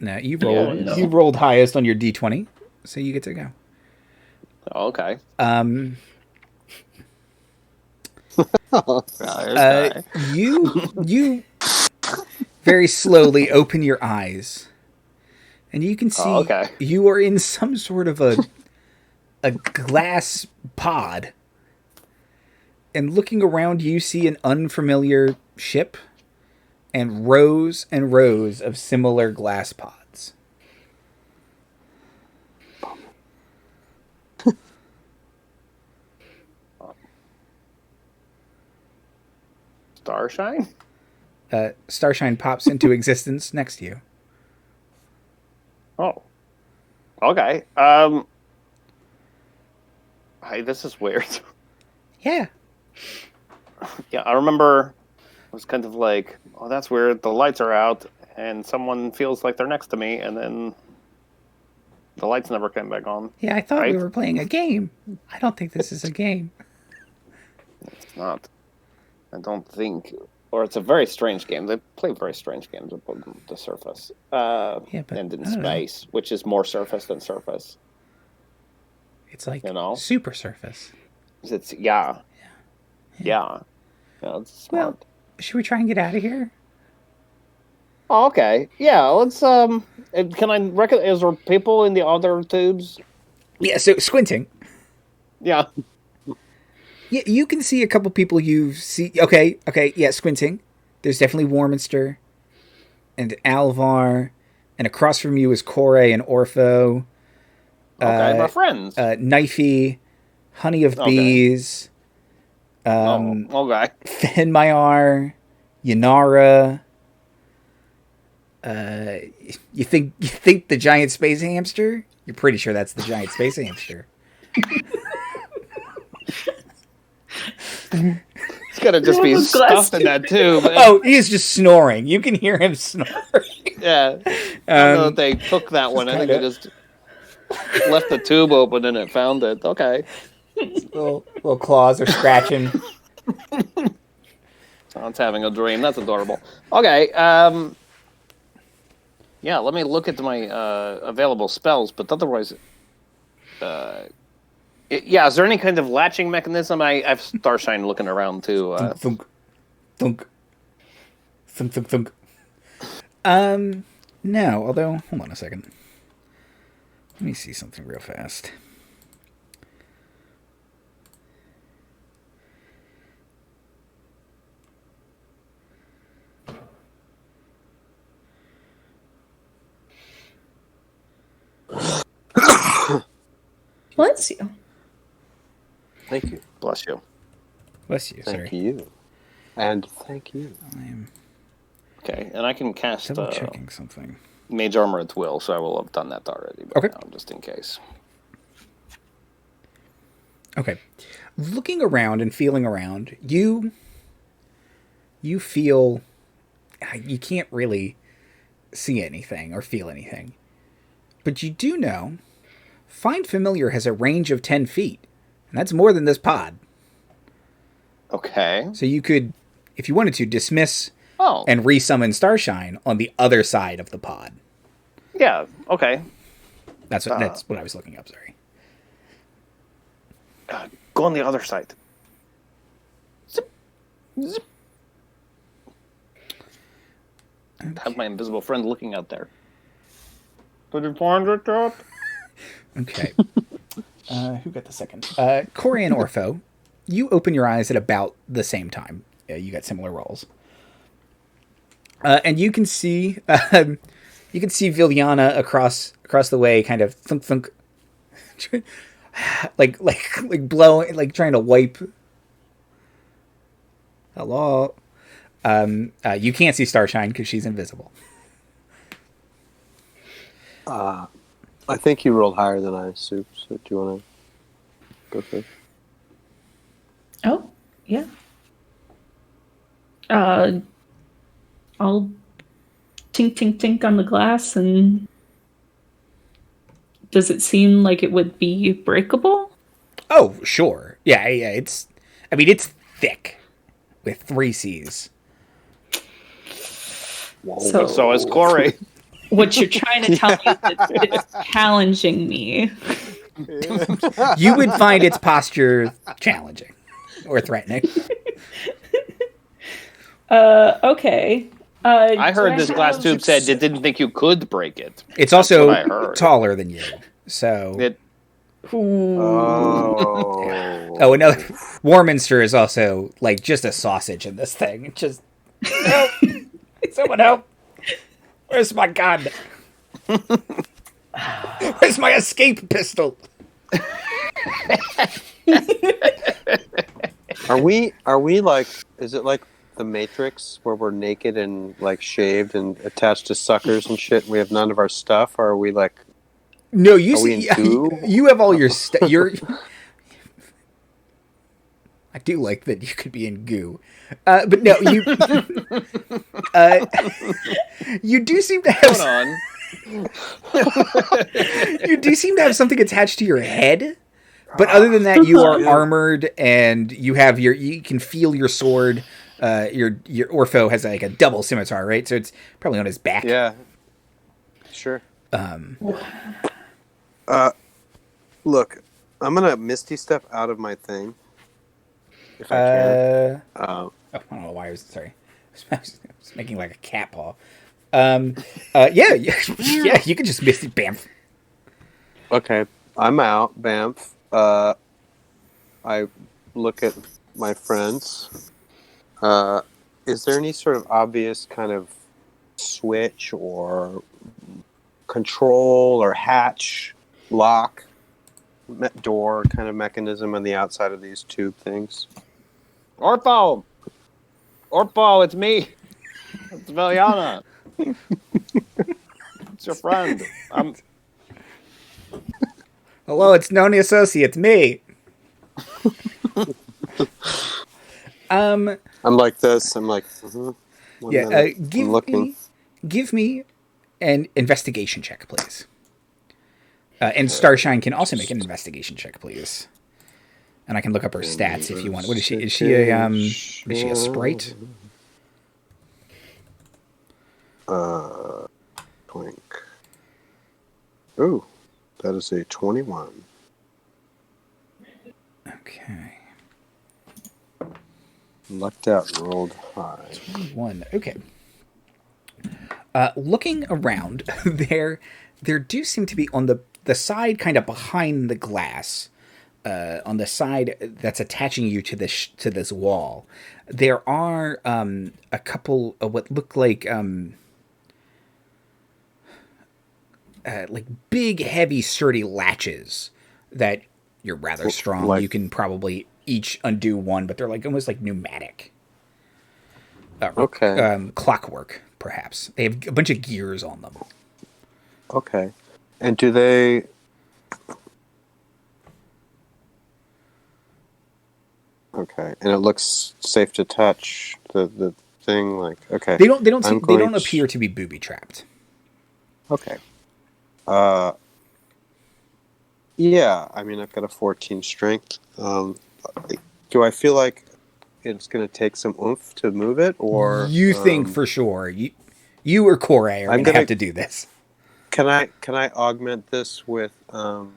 Now you rolled. no. You rolled highest on your d20, so you get to go. Oh, okay. You very slowly open your eyes, and you can see you are in some sort of a glass pod. And looking around, you see an unfamiliar ship and rows of similar glass pods. Starshine? Starshine pops into existence next to you. Oh. Okay. Hey, this is weird. Yeah. Yeah, I remember it was kind of like, oh, that's weird. The lights are out, and someone feels like they're next to me, and then the lights never came back on. Yeah, I thought we Right? were playing a game. I don't think this is a game. It's not. I don't think. Or it's a very strange game. They play very strange games above the surface. Yeah, but And in I don't know. space, which is more surface than surface. It's like super surface. It's yeah. Yeah, it's smart. Well, should we try and get out of here? Oh, okay. Yeah, let's can I recognize, is there people in the other tubes? Yeah, so squinting. Yeah. Yeah, you can see a couple people you see. Okay, yeah, squinting. There's definitely Warminster and Alvar, and across from you is Kore and Orpho. Okay, my friends. Knifey, Honey of Bees. Okay. Fenmayar, Yanara. You think the giant space hamster? You're pretty sure that's the giant space hamster. It's gotta just be stuffed in that tube. Oh, he's just snoring. You can hear him snoring. Yeah. I don't know if they took that one. I think they just left the tube open and it found it. Okay. Little claws are scratching. Someone's having a dream. That's adorable. Okay. Yeah, let me look at my available spells, but otherwise... yeah, is there any kind of latching mechanism? I have Starshine looking around, too. Thunk. Thunk. Thunk, thunk, thunk. No, although... Hold on a second. Let me see something real fast. Bless you. Thank you. Bless you. Bless you, Thank you. And thank you. I am Okay, and I can cast double checking something. Mage Armor at will, so I will have done that already. But Okay. now, just in case. Okay. Looking around and feeling around, you feel you can't really see anything or feel anything. But you do know Find Familiar has a range of 10 feet, and that's more than this pod. Okay. So you could, if you wanted to, dismiss Oh. and resummon Starshine on the other side of the pod. Yeah. Okay. That's what I was looking up. Sorry. Go on the other side. Zip. Zip. Have my invisible friend looking out there. Could you find it yet? Okay. Who got the second? Corey and Orpho, you open your eyes at about the same time. You got similar rolls. And you can see Villyana across the way, kind of thunk thunk, like blowing, like trying to wipe. Hello. You can't see Starshine because she's invisible. I think you rolled higher than I, Soup. So do you want to go first? Oh, yeah. I'll tink, tink, tink on the glass, and does it seem like it would be breakable? Oh, sure. Yeah. It's thick with 3 C's. So is Corey. What you're trying to tell me is that it's challenging me. You would find its posture challenging or threatening. Okay. I heard this glass tube said it didn't think you could break it. It's That's also what I heard. taller than you. So Oh. Oh, another Warminster is also like just a sausage in this thing. It just help. Someone help. Where's my gun? Where's my escape pistol? Are we like, is it like the Matrix where we're naked and like shaved and attached to suckers and shit and we have none of our stuff? Or are we like, No, you are we see, in goo? you have all your stuff. I do like that you could be in goo, but no, you. You do seem to have. Hold on. You do seem to have something attached to your head, but other than that, you are armored and you have you can feel your sword. Your Orpho has like a double scimitar, right? So it's probably on his back. Yeah. Sure. Look, I'm gonna Misty step out of my thing. If I can. I don't know why I was sorry. I was making like a cat paw. Yeah, you can just miss it, bamf. Okay, I'm out, Bamf. I look at my friends. Is there any sort of obvious kind of switch or control or hatch, lock, door kind of mechanism on the outside of these tube things? Orpho, it's me. It's Villyana. It's your friend. Hello, it's Noni Associates, me. I'm like this. I'm like, yeah. Give me an investigation check, please. And Starshine can also make an investigation check, please. And I can look up her stats if you want. What is she? Is she a sprite? Twink. Ooh, that is a 21. Okay. Lucked out and rolled high. 21. Okay. Looking around, there do seem to be on the side kind of behind the glass, on the side that's attaching you to this wall. There are a couple of what look like big, heavy, sturdy latches that you're rather strong. Like, you can probably each undo one, but they're like almost like pneumatic. Okay. Clockwork, perhaps. They have a bunch of gears on them. Okay. And do they... Okay. And it looks safe to touch the thing, like, okay. They don't appear to be booby trapped. Okay. Yeah, I mean, I've got a 14 strength. Do I feel like it's going to take some oomph to move it, or You think for sure you or Corey are going to have to do this. Can I augment this with some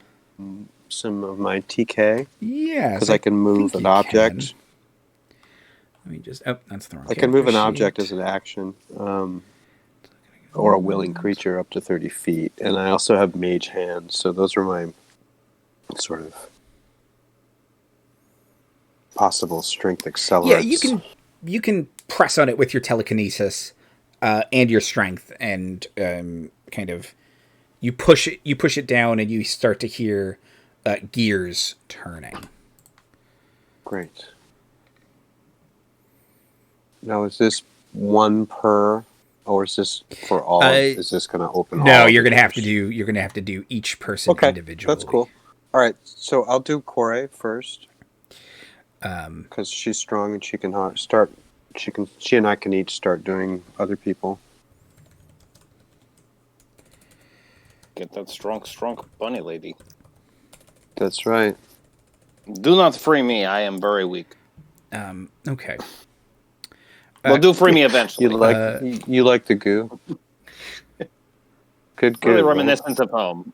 of my TK? Yeah, because I can move an object. Let me just. Oh, that's the wrong. I can move an object as an action, or a willing creature up to 30 feet, and I also have Mage Hand. So those are my sort of possible strength accelerants. Yeah, you can press on it with your telekinesis and your strength, and kind of you push it down, and you start to hear gears turning. Great. Now, is this one per, or is this for all? Is this going to open? No, you're going to have to do each person individually. That's cool. All right, so I'll do Corey first, because she's strong and she can start. She and I can each start doing other people. Get that strong bunny lady. That's right. Do not free me. I am very weak. Okay. Well, do free me eventually. You like the goo? Good. Really reminiscent of home.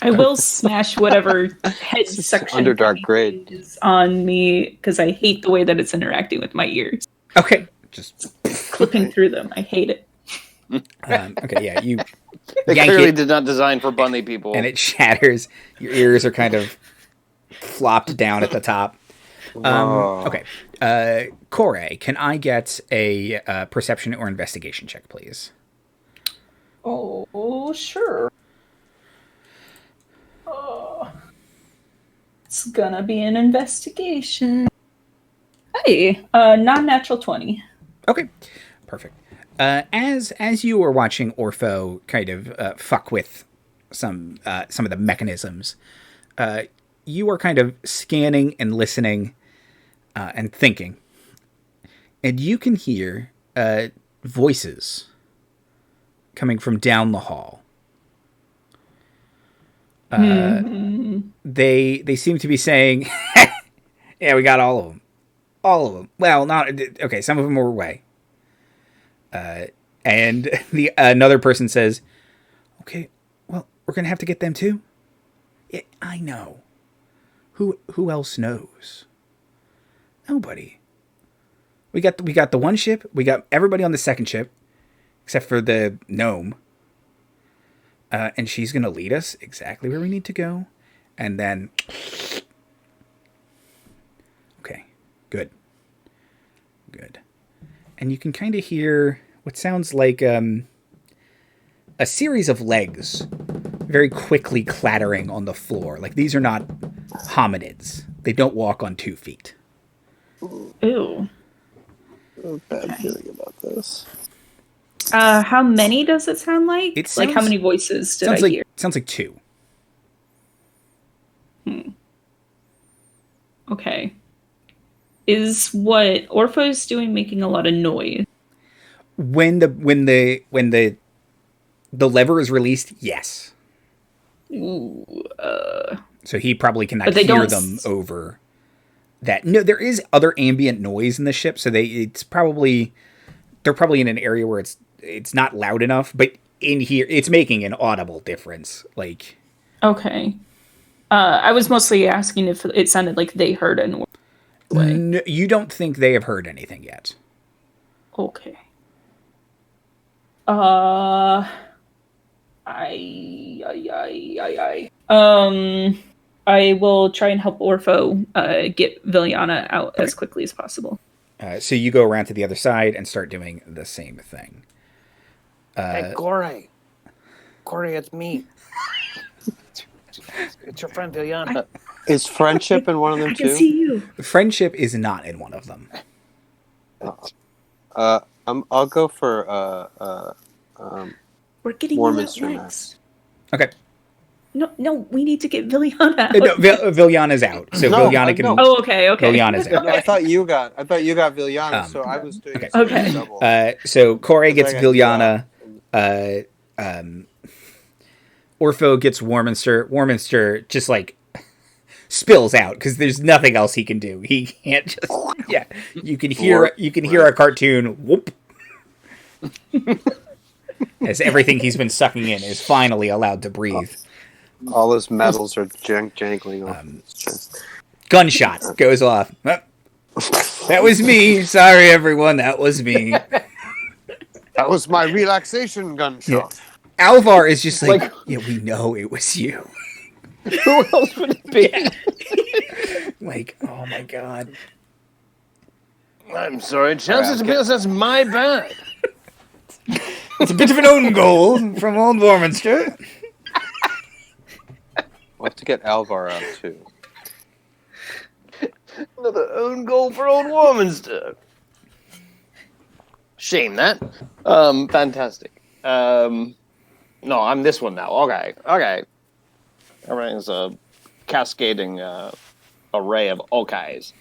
I will smash whatever head section Underdark grade is on me because I hate the way that it's interacting with my ears. Okay, just clipping through them. I hate it. Okay, yeah, you. They clearly did not design for bunny people, and it shatters. Your ears are kind of flopped down at the top. Okay, Corey, can I get a perception or investigation check, please? Oh, sure. It's gonna be an investigation. Hey, non-natural 20. Okay, perfect. As you were watching Orpho kind of fuck with some of the mechanisms, you are kind of scanning and listening and thinking, and you can hear voices coming from down the hall. They seem to be saying, "Yeah, we got all of them. All of them. Well, not okay. Some of them were away." And another person says, "Okay, well, we're gonna have to get them too." Yeah, I know. Who else knows? Nobody. We got the one ship. We got everybody on the second ship, except for the gnome. And she's gonna lead us exactly where we need to go, and then. Okay, good. And you can kind of hear what sounds like a series of legs very quickly clattering on the floor. Like, these are not hominids. They don't walk on 2 feet. Ew. I have a bad feeling about this. How many does it sound like? How many voices did I hear? Sounds like 2. Okay. Is what Orpho's doing making a lot of noise? When the lever is released, yes. Ooh, so he probably cannot hear them over that. No, there is other ambient noise in the ship, so they're probably in an area where it's not loud enough, but in here it's making an audible difference. Like, okay. I was mostly asking if it sounded like they heard a noise. No, you don't think they have heard anything yet. Okay. I will try and help Orpho get Villyana out as quickly as possible. So you go around to the other side and start doing the same thing. Hey, Corey, it's me. It's your friend Villyana. Is friendship in one of them too? I can see you. Friendship is not in one of them. I'll go for we're getting Warminster next. Okay. No, we need to get Villyana out. No, Villyana's out, so Villyana can. No. Oh, okay. Villyana's out. No, I thought you got Villyana, so I was doing okay. Double. So Corey gets Villyana. Orpho gets Warminster. Warminster just like spills out because there's nothing else he can do. He can't just. Yeah, you can hear a cartoon. Whoop. As everything he's been sucking in is finally allowed to breathe. All his metals are jangling off. Gunshot goes off. That was me. Sorry, everyone. That was me. That was my relaxation gunshot. Yeah. Alvar is just like, yeah, we know it was you. Who else would it be? Like, oh my god. I'm sorry, chances appears that's my bad. It's a bit of an own goal from old Warminster. We'll have to get Alvar out too. Another own goal for old Warminster. Shame that. Fantastic. No, I'm this one now. Okay. Everything's a cascading array of okay's.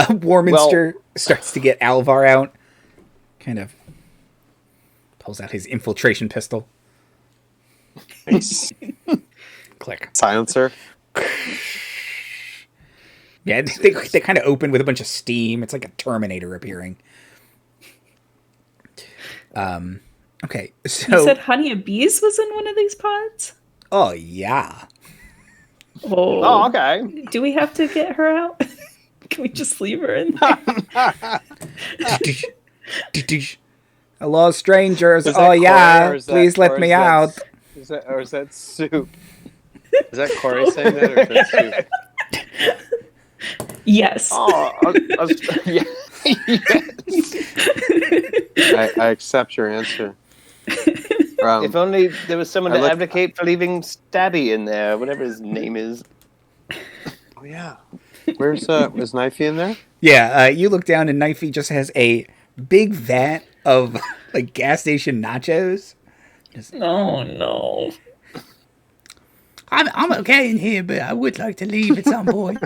Warminster starts to get Alvar out. Kind of pulls out his infiltration pistol. Nice. Click. Silencer. Yeah, they kind of open with a bunch of steam. It's like a Terminator appearing. Okay, so You said Honey and Bees was in one of these pods? oh yeah, Oh, okay. Do we have to get her out? Can we just leave her in there? hello strangers. Is that Oh Corey, yeah, or is that- please or let is me that- out. Is that Soup? Is that Corey saying that, or is that Soup? Yes. Oh, yeah. Yes. I accept your answer. If only there was someone I to look- advocate for leaving Stabby in there, whatever his name is. Oh yeah. Where's Knifey in there? Yeah, you look down and Knifey just has a big vat of like gas station nachos. Oh no. I'm okay in here, but I would like to leave at some point.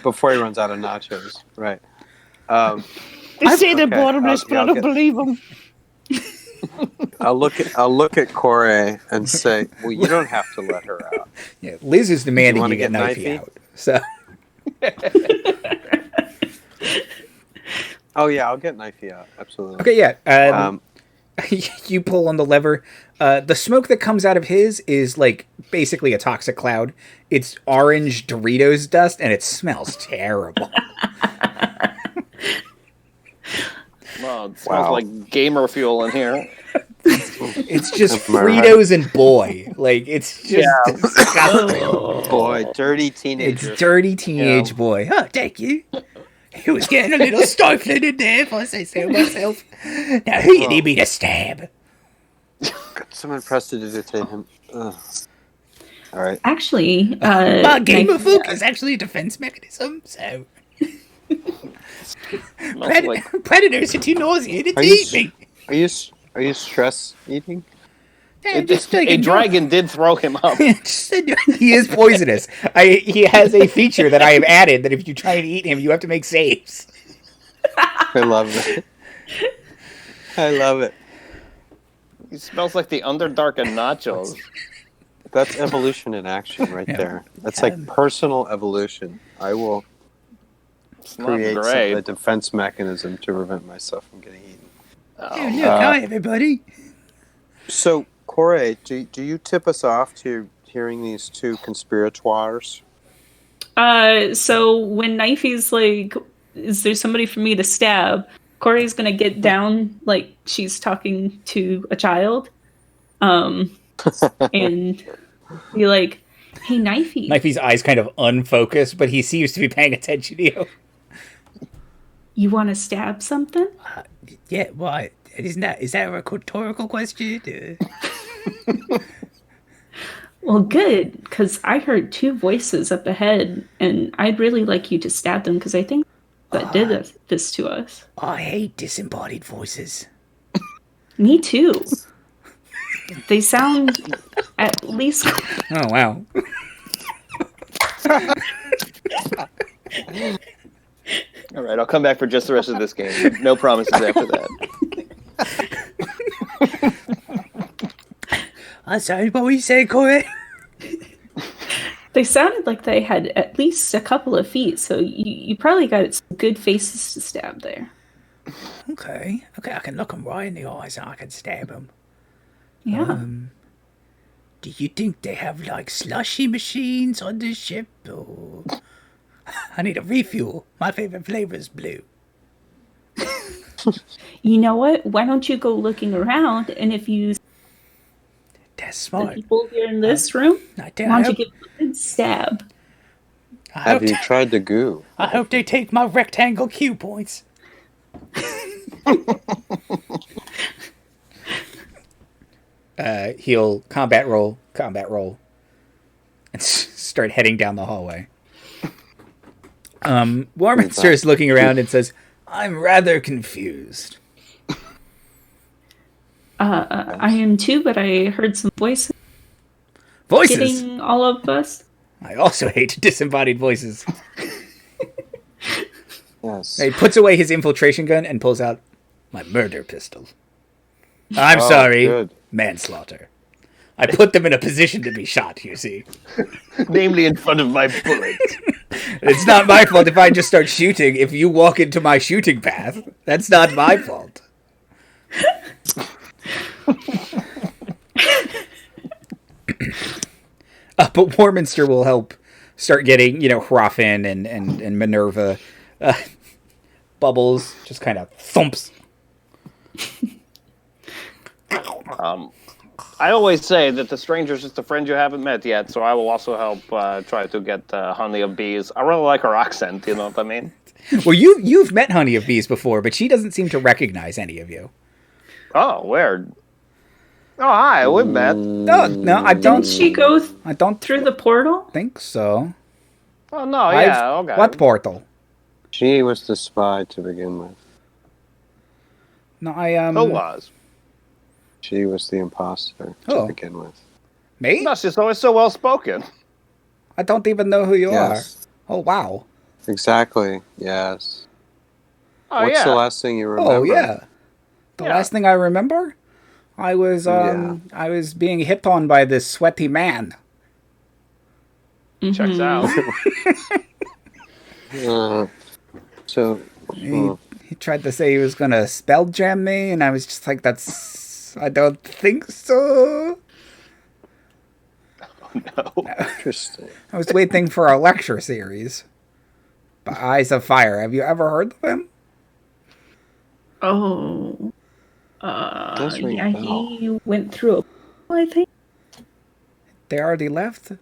Before he runs out of nachos, right? They say they're okay, bottomless, yeah, but I I'll don't get- believe them. I'll look at Corey and say, "Well, you don't have to let her out." Yeah, Liz is demanding wanna you get get Knifey Knifey? out. So Oh yeah, I'll get Knifey out. Absolutely. okay, yeah. You pull on the lever. The smoke that comes out of his is like basically a toxic cloud. It's orange Doritos dust, and it smells terrible. Well, it smells Wow. like gamer fuel in here. It's just Am I right? Fritos and boy. Like it's just disgusting. Boy, dirty teenager. It's dirty teenage boy. Oh, thank you. It was getting a little stifling in there, if I say so myself. Now, who you need me to stab? Someone prestidigitate him. Ugh. All right. Actually, My game of focus is actually a defense mechanism, so Smells like predators are too nauseated to Are you eat me. Are you stress eating? a dragon did throw him up. He is poisonous. He has a feature that I have added that if you try and eat him, you have to make saves. I love it. I love it. He smells like the Underdark and nachos. That's evolution in action right there. That's like personal evolution. I will It's not create great. a defense mechanism to prevent myself from getting eaten. Oh, look, hi, everybody. So, Corey, do you tip us off to hearing these two conspirators? So when Knifey's like, is there somebody for me to stab? Corey's gonna get down like she's talking to a child. And be like, hey, Knifey. Knifey's eyes kind of unfocused, but he seems to be paying attention to you. You wanna stab something? Yeah, why? Is that a rhetorical question? Well, good, because I heard two voices up ahead, and I'd really like you to stab them, because I think that did this to us. I hate disembodied voices. Me too. They sound at least... Oh, wow. All right, I'll come back for just the rest of this game. No promises after that. I'm sorry, what were you saying, Corey? They sounded like they had at least a couple of feet, so you probably got some good faces to stab there. Okay, I can look him right in the eyes and I can stab him. Yeah. Do you think they have, like, slushy machines on this ship, or... I need a refuel. My favorite flavor is blue. You know what? Why don't you go looking around, and if you That's the smart. people here in this room, I why don't you give them a good stab? Have you tried the goo? I hope they take my rectangle Q points. He'll combat roll, and start heading down the hallway. Warminster is looking around and says, I'm rather confused. I am too, but I heard some voices Voices? getting all of us. I also hate disembodied voices. Yes. He puts away his infiltration gun and pulls out my murder pistol. I'm sorry, good. manslaughter. I put them in a position to be shot, you see. Namely in front of my bullets. It's not my fault if I just start shooting. If you walk into my shooting path, that's not my fault. But Warminster will help start getting, Hroffin and Minerva. Bubbles just kind of thumps. I always say that the stranger's just a friend you haven't met yet, so I will also help try to get Honey of Bees. I really like her accent, you know what I mean? Well, you've met Honey of Bees before, but she doesn't seem to recognize any of you. Oh, weird. Oh, hi, we've met. No, I don't. Didn't she go I don't through the portal? think so. Oh, no, yeah, okay. What portal? She was the spy to begin with. No, Who was? She was the imposter to begin with. Me? No, she's always so well spoken. I don't even know who you Yes. are. Oh, wow. Exactly. Yes. Oh, What's yeah. the last thing you remember? Oh, yeah. The last thing I remember, I was Yeah. being hit on by this sweaty man. Checks out. So, He tried to say he was going to spell jam me, and I was just like, I don't think so. No. interesting. I was waiting for a lecture series by Eyes of Fire. Have you ever heard of him? Oh. Does ring Yeah, a bell. he went through a I think. They already left?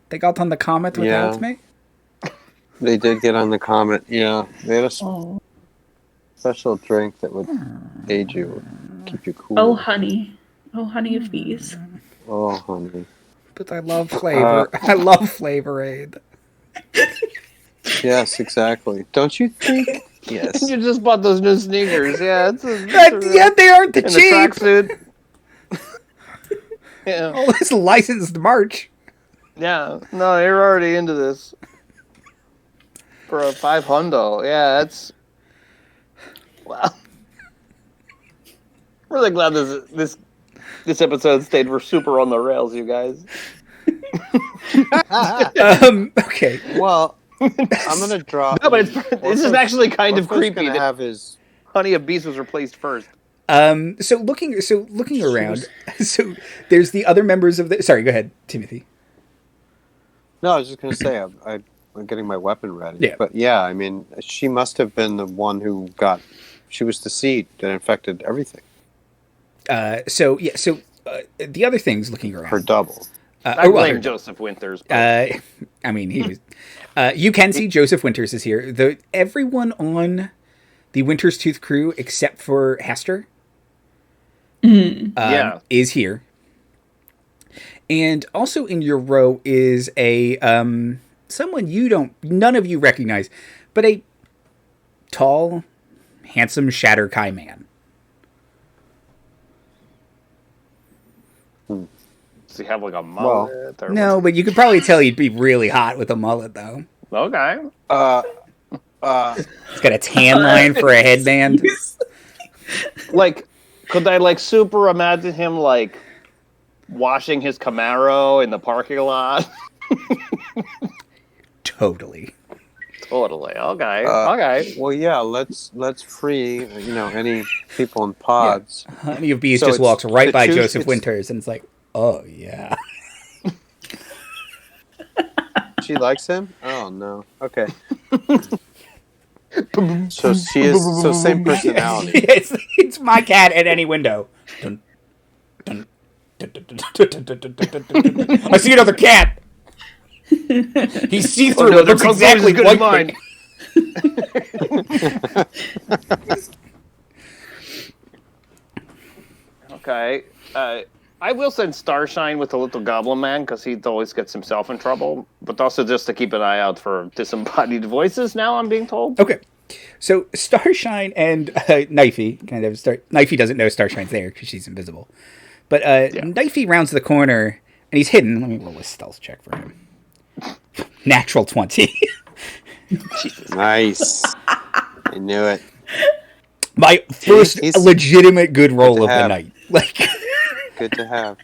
They got on the comet without Yeah. me? They did get on the comet. Yeah, they had a Oh. special drink that would aid you, keep you cool. Oh, honey. Oh, honey of bees. Oh, honey. But I love flavor. I love Flavor Aid. Yes, exactly. Don't you think? Yes. You just bought those new sneakers. Yeah, Yeah, they aren't the in the cheap. tracksuit. Yeah. All this licensed merch. Yeah. No, you're already into this. For a $500. Yeah, that's... Wow. Really glad this episode stayed super on the rails, you guys. Okay. Well, I'm gonna drop. No, but this is actually kind of creepy. Gonna That have his. Honey of Beast was replaced first. So looking around, so there's the other members of the. Sorry, go ahead, Timothy. No, I was just gonna say I'm getting my weapon ready. Yeah. But yeah, I mean, she must have been the one who got. She was the seed that infected everything. So the other things looking around. Her double. I blame Joseph Winters. I mean, he was. You can see Joseph Winters is here. Everyone on the Winter's Tooth crew except for Hester. Is here. And also in your row is a someone none of you recognize, but a tall, handsome Shadar-kai man. Does he have like a mullet? No, but you could probably tell he'd be really hot with a mullet, though. Okay. He's got a tan line for a headband. Like, could I like super imagine him like washing his Camaro in the parking lot. Totally. Totally. Okay. Well, yeah. Let's free any people in pods. Honey of Bees So just it's- walks right the by choose- Joseph it's- Winters, and it's like, oh yeah. She likes him? Oh no. Okay. So she is same personality. it's my cat at any window. Dun, dun, dun, dun, dun, dun, dun, dun, dun, dun, dun, dun. I see another cat. He's see-through. Oh, no, It looks their exactly as good like as mine. Okay. I will send Starshine with the little goblin man because he always gets himself in trouble, but also just to keep an eye out for disembodied voices. Now I'm being told. Okay. So Starshine and Knifey Knifey doesn't know Starshine's there because she's invisible. But Knifey rounds the corner and he's hidden. Let me roll a stealth check for him. Natural 20. Nice. I knew it. My first he's legitimate good roll to of the have. night. Like, Good to have.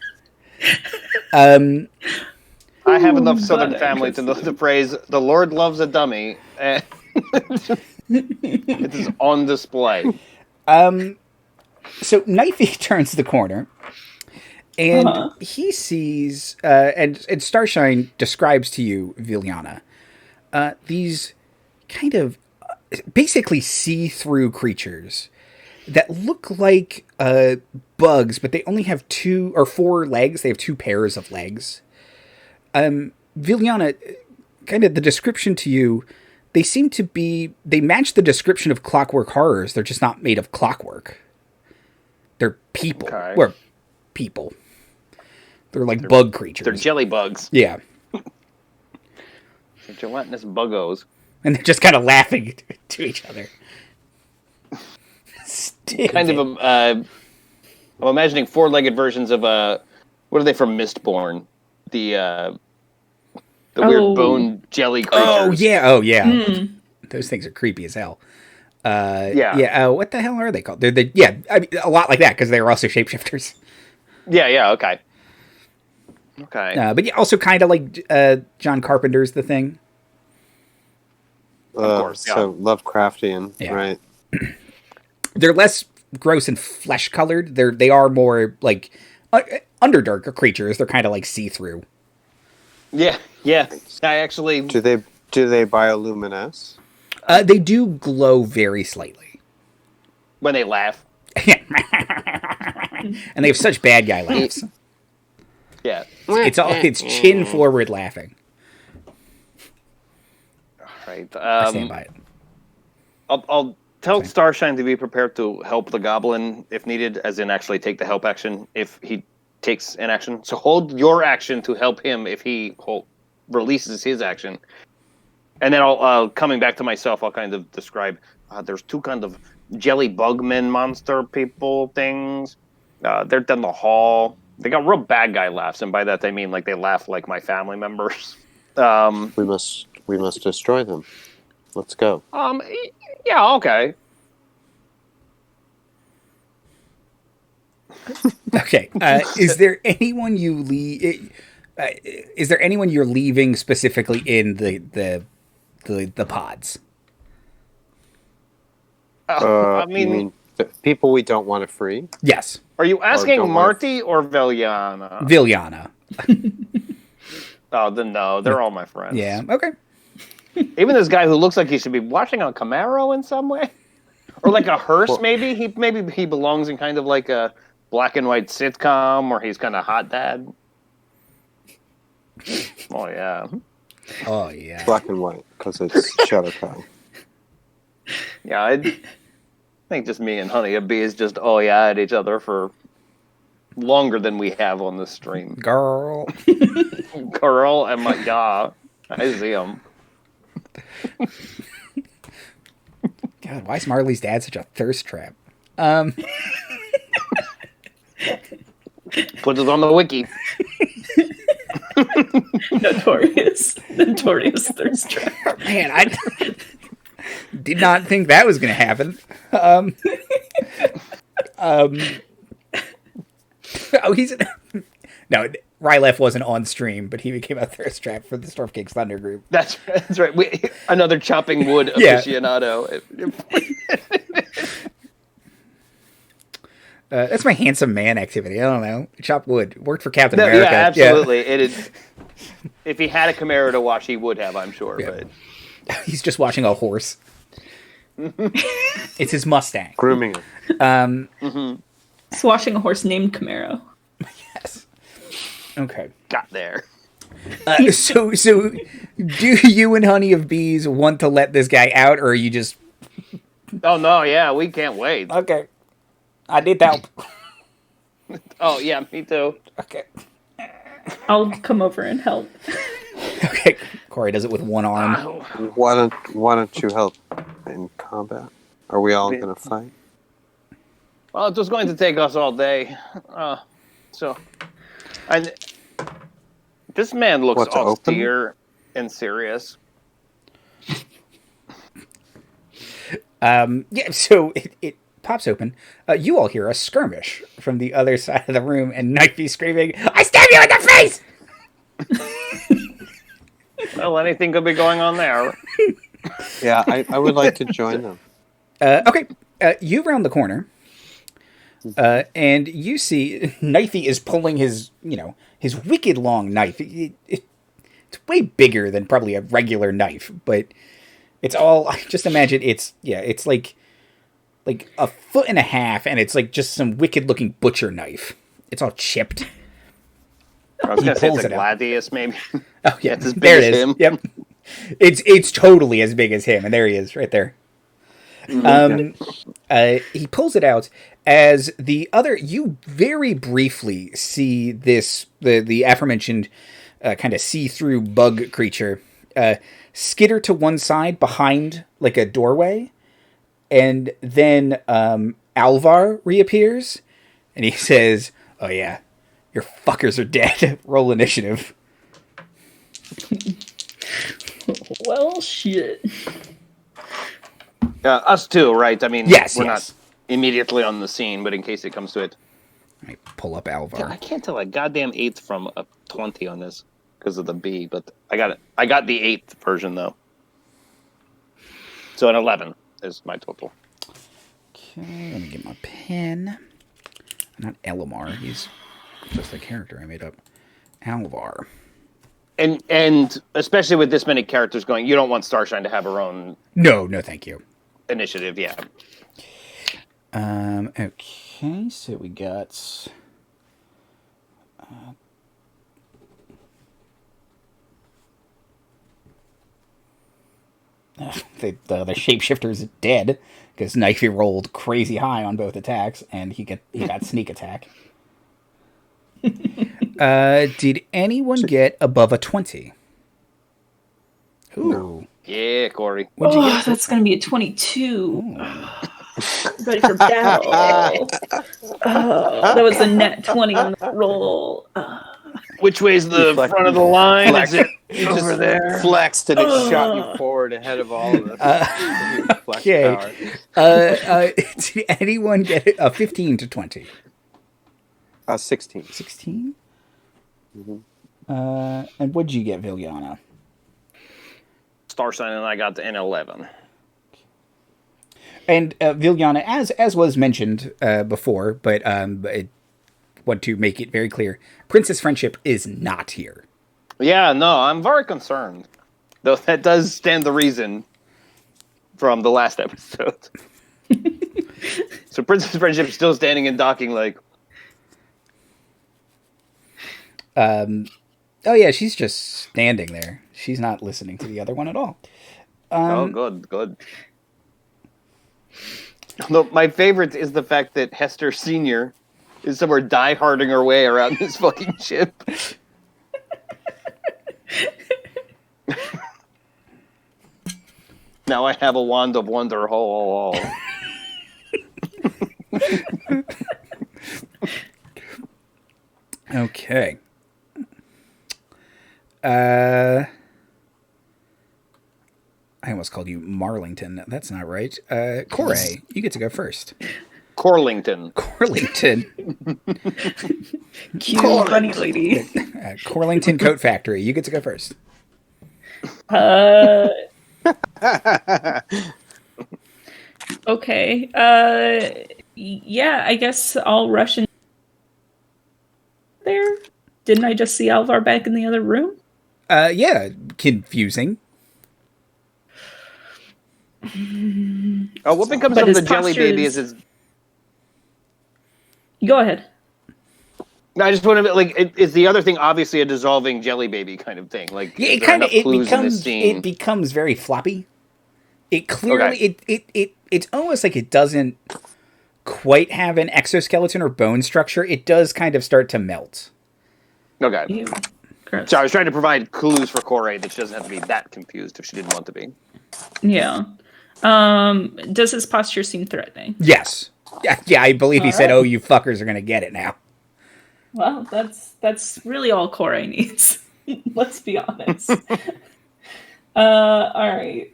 um, I have enough Southern but family to know the phrase "the Lord loves a dummy." And it is on display. so Knifey turns the corner, and he sees, and Starshine describes to you, Villyana, these kind of basically see-through creatures that look like bugs, but they only have 2 or 4 legs. They have 2 pairs of legs. Villyana, kind of the description to you, they match the description of Clockwork Horrors. They're just not made of clockwork. They're people. Okay. Or people. They're like bug creatures. They're jelly bugs. Yeah. They're gelatinous buggos. And they're just kind of laughing to each other. Kind of I'm imagining 4-legged versions of what are they from Mistborn? The weird bone jelly creatures. Oh yeah. Those things are creepy as hell. What the hell are they called? I mean, a lot like that because they're also shapeshifters. Yeah, okay. But yeah, also kind of like John Carpenter's The Thing. Of course, yeah. So Lovecraftian, Yeah. right? They're less gross and flesh colored. They are more like Underdark creatures. They're kind of like see through. Yeah. I actually Do they bioluminesce? They do glow very slightly, when they laugh. and they have such bad guy laughs. Yeah. It's chin forward laughing. Right. I stand by it. I'll tell Starshine to be prepared to help the goblin if needed, as in actually take the help action if he takes an action. So hold your action to help him if he releases his action. And then I'll coming back to myself, I'll kind of describe there's 2 kind of jelly bugmen monster people things. They're down the hall. They got real bad guy laughs, and by that I mean like they laugh like my family members. We must destroy them. Let's go. Yeah, okay. Okay. Is there anyone you is there anyone you're leaving specifically in the pods? I You mean, mean the people we don't want to free? Yes. are you asking don't Marty or Villyana? Villyana. Oh, then no, they're all my friends. Yeah. Okay. Even this guy who looks like he should be watching a Camaro in some way, or like a hearse. Maybe he belongs in kind of like a black and white sitcom, or he's kind of hot dad. Oh yeah. Oh yeah. Black and white, because it's Shadar-kai. Yeah, I think just me and Honey a Bee is just at each other for longer than we have on the stream. Girl. Girl, and my I see him. God, why is Marley's dad such a thirst trap? Put it on the wiki. Notorious thirst trap. Man, I did not think that was going to happen. No, Rylef wasn't on stream, but he became a thirst trap for the Storm King's Thunder group. That's right. Another chopping wood Yeah. aficionado. That's my handsome man activity. I don't know. Chop wood. Worked for Captain America. Yeah, absolutely. It is. If he had a Camaro to wash, he would have, I'm sure. Yeah. But He's just washing a horse. It's his Mustang. Grooming him. He's washing a horse named Camaro. Yes. Okay. got there. So do you and Honey of Bees want to let this guy out, or are you just... Oh, no, yeah, we can't wait. Okay. I need help. Oh, yeah, me too. Okay. I'll come over and help. Okay. Corey does it with one arm. Why don't you help in combat? Are we all gonna fight? Well, it was going to take us all day. And this man looks What, to open? austere and serious. Yeah, so it pops open. You all hear a skirmish from the other side of the room, and Knifey screaming, "I stab you in the face!" Well, anything could be going on there. Yeah, I would like to join them. Okay, you round the corner, and you see Knifey is pulling his wicked long knife. It's way bigger than probably a regular knife, but it's all. Just imagine it's like a foot and a half, and it's like just some wicked looking butcher knife. It's all chipped. I was going to say it's pulls a it out. gladius, maybe. Oh yeah, It's as big there as it is. him. Yep, it's totally as big as him, and there he is, right there. He pulls it out as the other. You very briefly see this the aforementioned kind of see-through bug creature skitter to one side behind like a doorway, and then Alvar reappears, and he says, "Oh yeah, your fuckers are dead. Roll initiative." Well, shit. Us too, right? I mean, Yes, we're yes. not immediately on the scene, but in case it comes to it. I pull up Alvar. I can't tell a goddamn 8th from a 20 on this because of the B, but I got it. I got the 8th version, though. So an 11 is my total. Okay, let me get my pen. Not Elamar. He's just a character I made up. Alvar. And especially with this many characters going, you don't want Starshine to have her own No, thank you. initiative, yeah. Okay, so we got... the shapeshifter's dead because Knifey rolled crazy high on both attacks, and he got sneak attack. Did anyone get above a 20? Ooh. No. Yeah, Corey. What'd you Oh, get? that's going to be a 22. Ready for battle. Oh, that was a net 20 on the roll. Which way's the Flex- front of the line? Flex- Is it You over just there? flexed and it shot you forward ahead of all of us. Flex Okay. power. Did anyone get a 15 to 20? 16. 16? Mm-hmm. And what'd you get, Villyana? Starshine and I got an 11. And Villyana, as was mentioned before, but I want to make it very clear, Princess Friendship is not here. Yeah, no, I'm very concerned. Though that does stand the reason from the last episode. So Princess Friendship is still standing and docking like... Oh yeah, she's just standing there. She's not listening to the other one at all. Oh, good. No, my favorite is the fact that Hester Sr. is somewhere die-harding her way around this fucking ship. Now I have a wand of wonder. Ho, ho, ho. Okay. I almost called you Marlington. That's not right. Corey, you get to go first. Corlington. Corlington. Cute bunny lady. Corlington Coat Factory. You get to go first. Okay. Yeah, I guess I'll rush in there. Didn't I just see Alvar back in the other room? Yeah, confusing. What becomes But of his the jelly posture baby is- is his... Go ahead. No, I just want to is the other thing obviously a dissolving jelly baby kind of thing? Like, Yeah, is there enough clues in this it scene? becomes very floppy. It clearly it's almost like it doesn't quite have an exoskeleton or bone structure. It does kind of start to melt. Okay. Ew. Gross. So I was trying to provide clues for Corey that she doesn't have to be that confused if she didn't want to be. Yeah. Does his posture seem threatening? Yes. Yeah, I believe he All said, right. "Oh, you fuckers are gonna get it now." Well, that's really all Corey needs. Let's be honest. All right.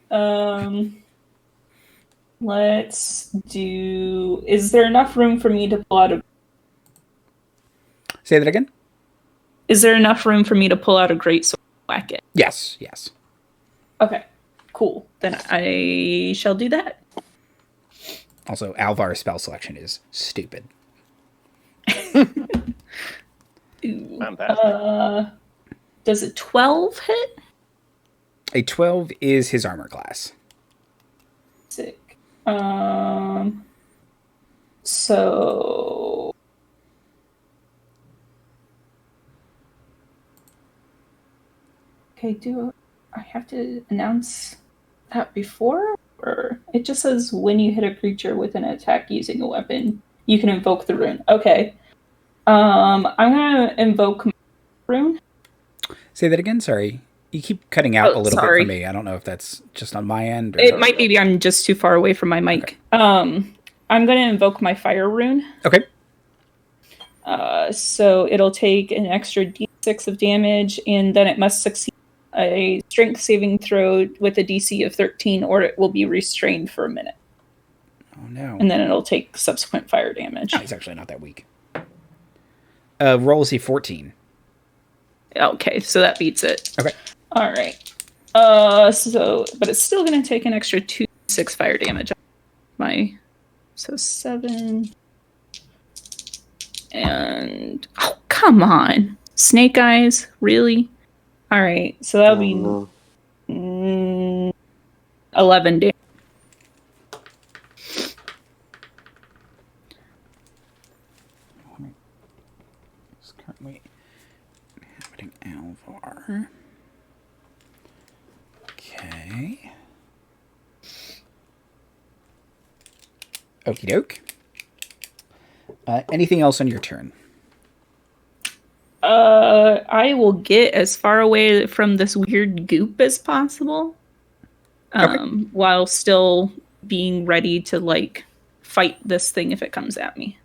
Let's do. Is there enough room for me to pull out a? Say that again. Is there enough room for me to pull out a great sword and whack it? Yes. Yes. Okay. Cool. Then I shall do that. Also, Alvar's spell selection is stupid. Fantastic. Does a 12 hit? A 12 is his armor class. Sick. So okay, do I have to announce that before? Or it just says when you hit a creature with an attack using a weapon, you can invoke the rune. Okay. I'm gonna invoke my rune. Say that again. Sorry, you keep cutting out a little bit sorry. for me. I don't know if that's just on my end. Or... It might be I'm just too far away from my mic. Okay. I'm gonna invoke my fire rune. Okay. So it'll take an extra d6 of damage, and then it must succeed a strength saving throw with a DC of 13, or it will be restrained for a minute. Oh no. And then it'll take subsequent fire damage. Oh, he's actually not that weak. Roll is a 14. Okay, so that beats it. Okay. All right. But it's still going to take an extra 2d6 fire damage. So 7. And oh, come on, Snake Eyes, really? All right, so that'll be 11 damage. It's currently happening Alvar. Okay. Okie doke. Anything else on your turn? I will get as far away from this weird goop as possible. While still being ready to like fight this thing if it comes at me.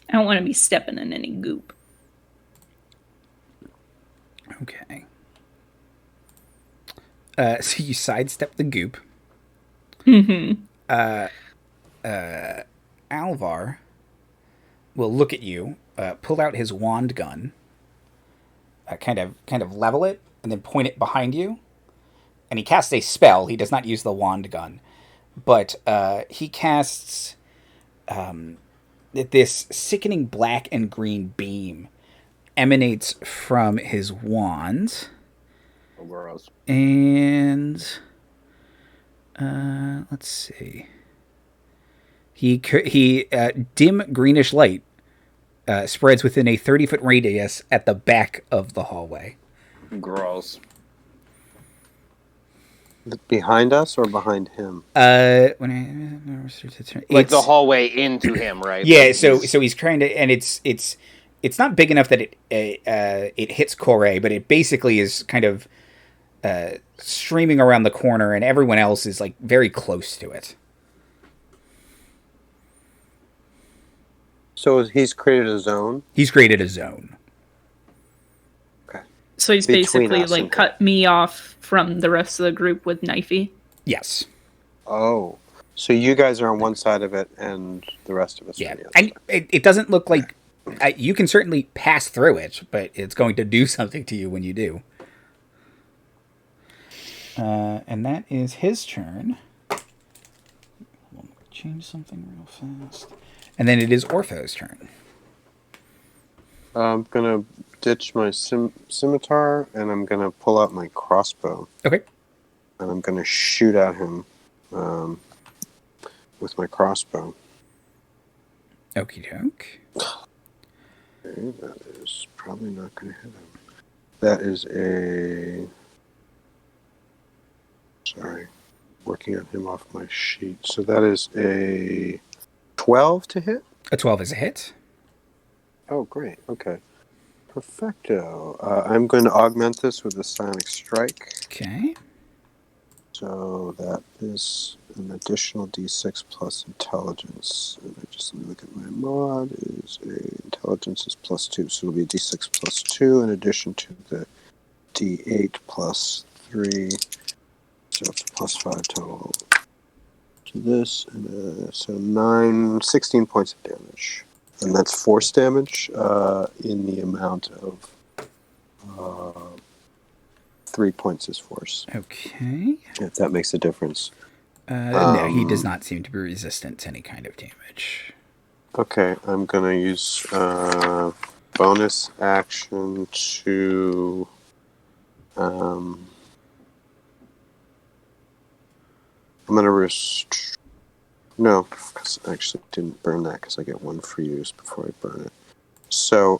I don't want to be stepping in any goop. Okay. So you sidestep the goop. Mm-hmm. Alvar will look at you, pull out his wand gun, kind of level it, and then point it behind you. And he casts a spell. He does not use the wand gun, but he casts this sickening black and green beam emanates from his wand. Oh, gross. And let's see. He dim greenish light spreads within a 30-foot radius at the back of the hallway. Gross. Behind us or behind him? Like the hallway into him, right? Yeah, like so he's trying to, and it's not big enough that it hits Corey, but it basically is kind of streaming around the corner, and everyone else is like very close to it. So he's created a zone? He's created a zone. Okay. So he's Between basically us like and cut me off from the rest of the group with knifey. Yes. Oh. So you guys are on one side of it, and the rest of us are Yeah, on the other and side. it doesn't look like you can certainly pass through it, but it's going to do something to you when you do. And that is his turn. Change something real fast. And then it is Orpho's turn. I'm gonna ditch my scimitar, and I'm gonna pull out my crossbow, Okay. and I'm gonna shoot at him with my crossbow. Okie doke. Okay, that is probably not gonna hit him. That is a... Sorry, working on him off my sheet. So that is a 12 to hit? A 12 is a hit. Oh, great. Okay. Perfecto. I'm going to augment this with a Sonic Strike. Okay. So that is an additional d6 plus intelligence. And let me look at my mod. Intelligence is +2, so it'll be d6 +2 in addition to the d8 +3. So it's +5 total to this. And, so 16 points of damage. And that's force damage in the amount of 3 points is force. Okay. If that makes a difference. No, he does not seem to be resistant to any kind of damage. Okay, I'm going to use bonus action to... I'm going to No, because I actually didn't burn that because I get one free use before I burn it. So,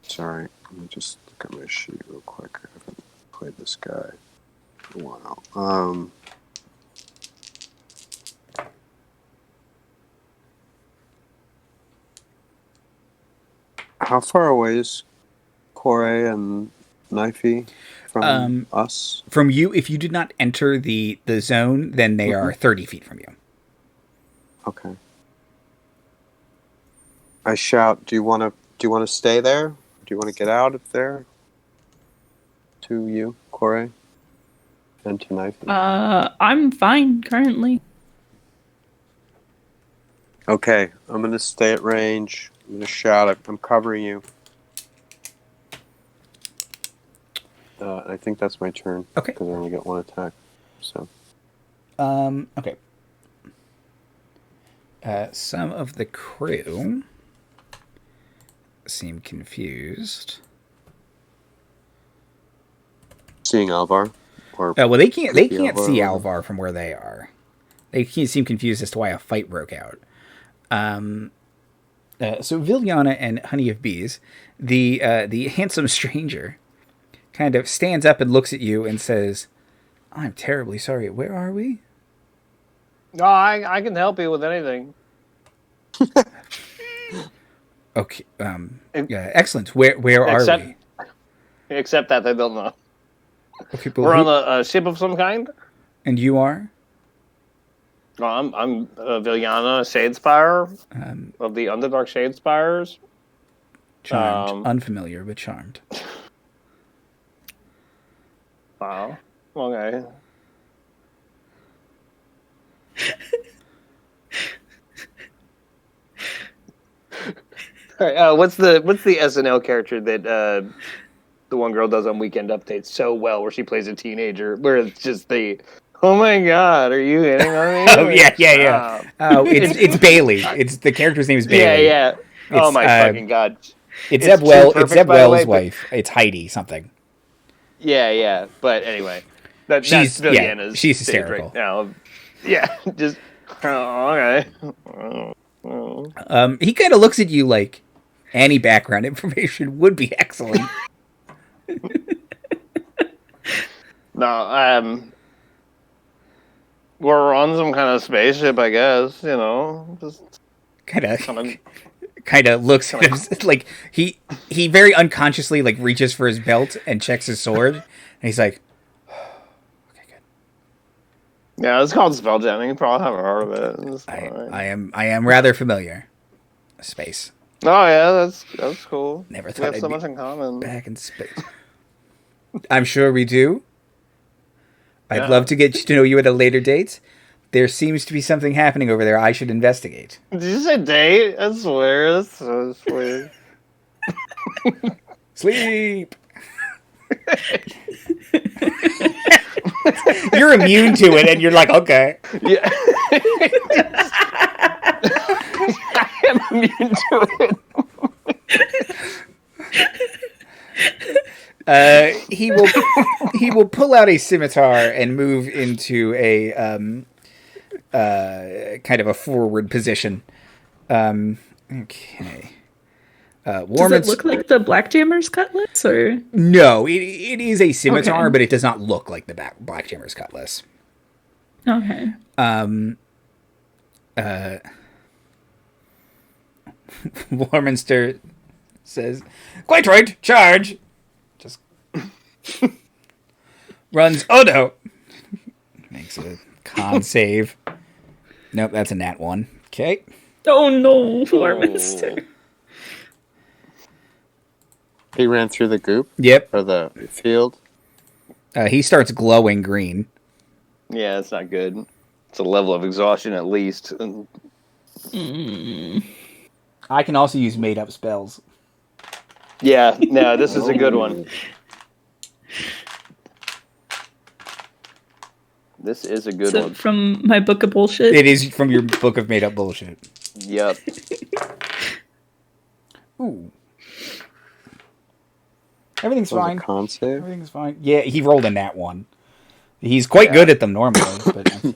sorry, let me just look at my sheet real quick. I haven't played this guy in a while. How far away is Corey and Knifey from us? From you, if you did not enter the zone, then they are 30 feet from you. Okay. I shout, do you want to stay there? Do you want to get out of there? To you, Corey? And to Knifey? I'm fine currently. Okay, I'm going to stay at range. I'm going to shout it. I'm covering you. I think that's my turn. Okay. Because I only get one attack. So. Okay. Some of the crew seem confused. Seeing Alvar? Or Well, they can't see Alvar. Alvar from where they are. They seem confused as to why a fight broke out. So Villyana and Honey of Bees, the handsome stranger, kind of stands up and looks at you and says, "I'm terribly sorry. Where are we?" No, I can help you with anything. Okay. Yeah. Excellent. Where are we? Except that they don't know. Okay, but We're on a ship of some kind. And you are? I'm Villyana Shadespire of the Underdark Shadespires. Charmed. Unfamiliar, but charmed. Wow. Okay. All right, what's the SNL character that the one girl does on Weekend Updates so well, where she plays a teenager, where it's just oh my god, are you hitting on me? Oh yeah. Oh, it's Bailey. It's the character's name is Bailey. Yeah. Oh my fucking god. It's Zeb Wells' wife. It's Heidi something. Yeah. But anyway, that's Villyana's she's hysterical right now. Yeah, just okay. He kind of looks at you like any background information would be excellent. No, we're on some kind of spaceship, I guess. You know, just kind of looks at him, like he very unconsciously like reaches for his belt and checks his sword, and he's like, "Okay, good." Yeah, it's called Spelljammer. You probably haven't heard of it. I am rather familiar. Space. Oh yeah, that's cool. Never thought we have I'd so be much in common. back in space. I'm sure we do. I'd Yeah. love to get to know you at a later date. There seems to be something happening over there I should investigate. Did you say date? I swear. That's so weird. Sleep! You're immune to it, and you're like, okay. Yeah. I am immune to it. He will pull out a scimitar and move into a kind of a forward position. Okay. Does it look like the Blackjammer's cutlass, or No, it is a scimitar, Okay. but it does not look like the Blackjammer's cutlass. okay? Warminster says, "Quite right, charge." Just runs. Oh no! Makes a con save. Nope, that's a nat 1. Okay. Oh no, Warminster. He ran through the goop Yep. or the field. He starts glowing green. Yeah, that's not good. It's a level of exhaustion at least. And I can also use made up spells. yeah, no, this is a good one. This is a good So one. from my book of bullshit. It is from your book of made up bullshit. Yep. Ooh. Everything's Was a fine. con save? Everything's fine. Yeah, he rolled a nat 1. He's quite good at them normally, but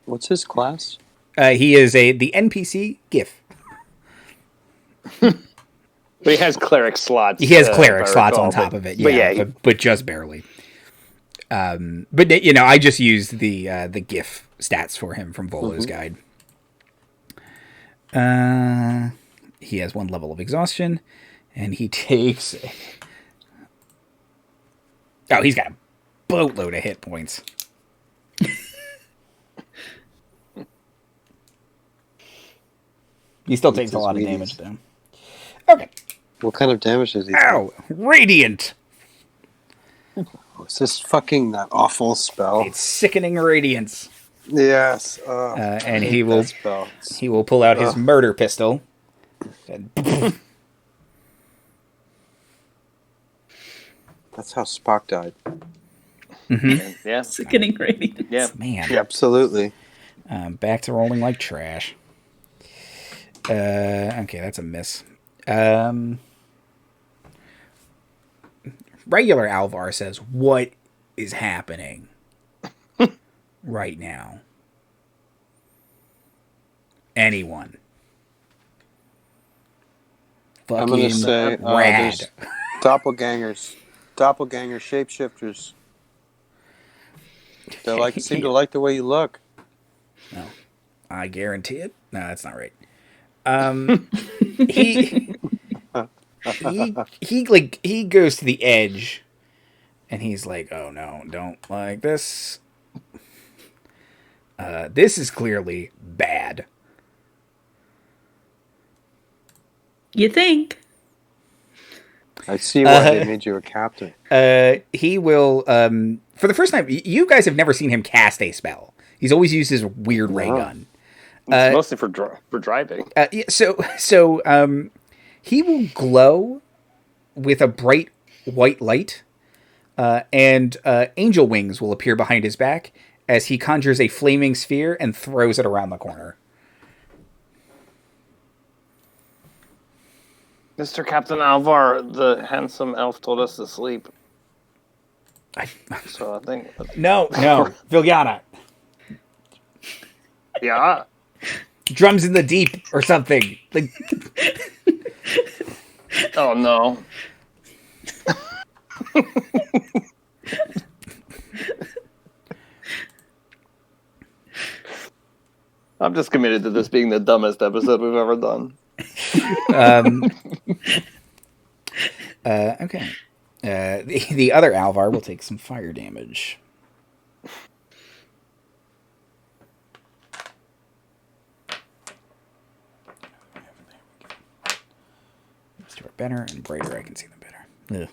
What's his class? he is the NPC GIF. But he has cleric slots. He has if clearance I slots on recall, top of it. But Yeah, yeah, but just barely. But I just used the GIF stats for him from Volo's guide. He has 1 level of exhaustion, and he takes. Oh, he's got a boatload of hit points. He still takes a lot of damage, though. Okay. What kind of damage does he take? Ow! Radiant! Is this fucking that awful spell? It's sickening radiance. Yes. And I he hate will that spell. he will pull out his murder pistol. And That's how Spock died. yeah, Sickening radiance. yeah. man, Absolutely. back to rolling like trash. Okay, that's a miss. Regular Alvar says, "What is happening right now? Anyone? I'm Fucking gonna say rad." there's doppelgangers, doppelganger shapeshifters. They seem to like the way you look. No, I guarantee it. No, that's not right. He he goes to the edge, and he's like, "Oh no, don't like this. This is clearly bad." You think? I see why they made you a captain. He will. For the first time, you guys have never seen him cast a spell. He's always used his weird ray gun. It's mostly for driving. Yeah, so he will glow with a bright white light, and angel wings will appear behind his back as he conjures a flaming sphere and throws it around the corner. Mr. Captain Alvar, the handsome elf, told us to sleep. So I think. No, Villyana. Yeah. Drums in the deep or something. Like, Oh no. I'm just committed to this being the dumbest episode we've ever done. okay. The other Alvar will take some fire damage. These two are better and brighter. I can see them better. Ugh.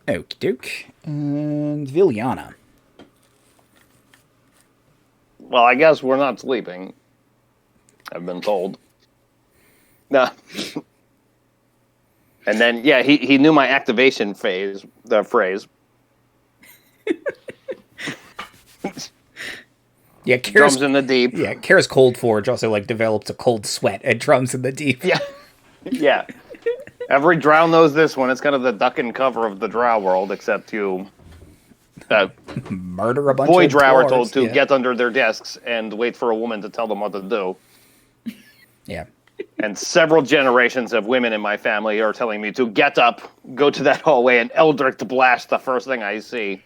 Okie doke. And Villyana. Well, I guess we're not sleeping. I've been told. No. And then, yeah, he knew my activation phrase. Yeah, Drums in the deep. Yeah, Kara's Cold Forge also like develops a cold sweat at Drums in the Deep. Yeah. Yeah. Every drow knows this one. It's kind of the duck and cover of the drow world, except you... Murder a bunch boy of drow are dwarves, told to yeah. get under their desks and wait for a woman to tell them what to do. Yeah. And several generations of women in my family are telling me to get up, go to that hallway, and Eldritch blast the first thing I see.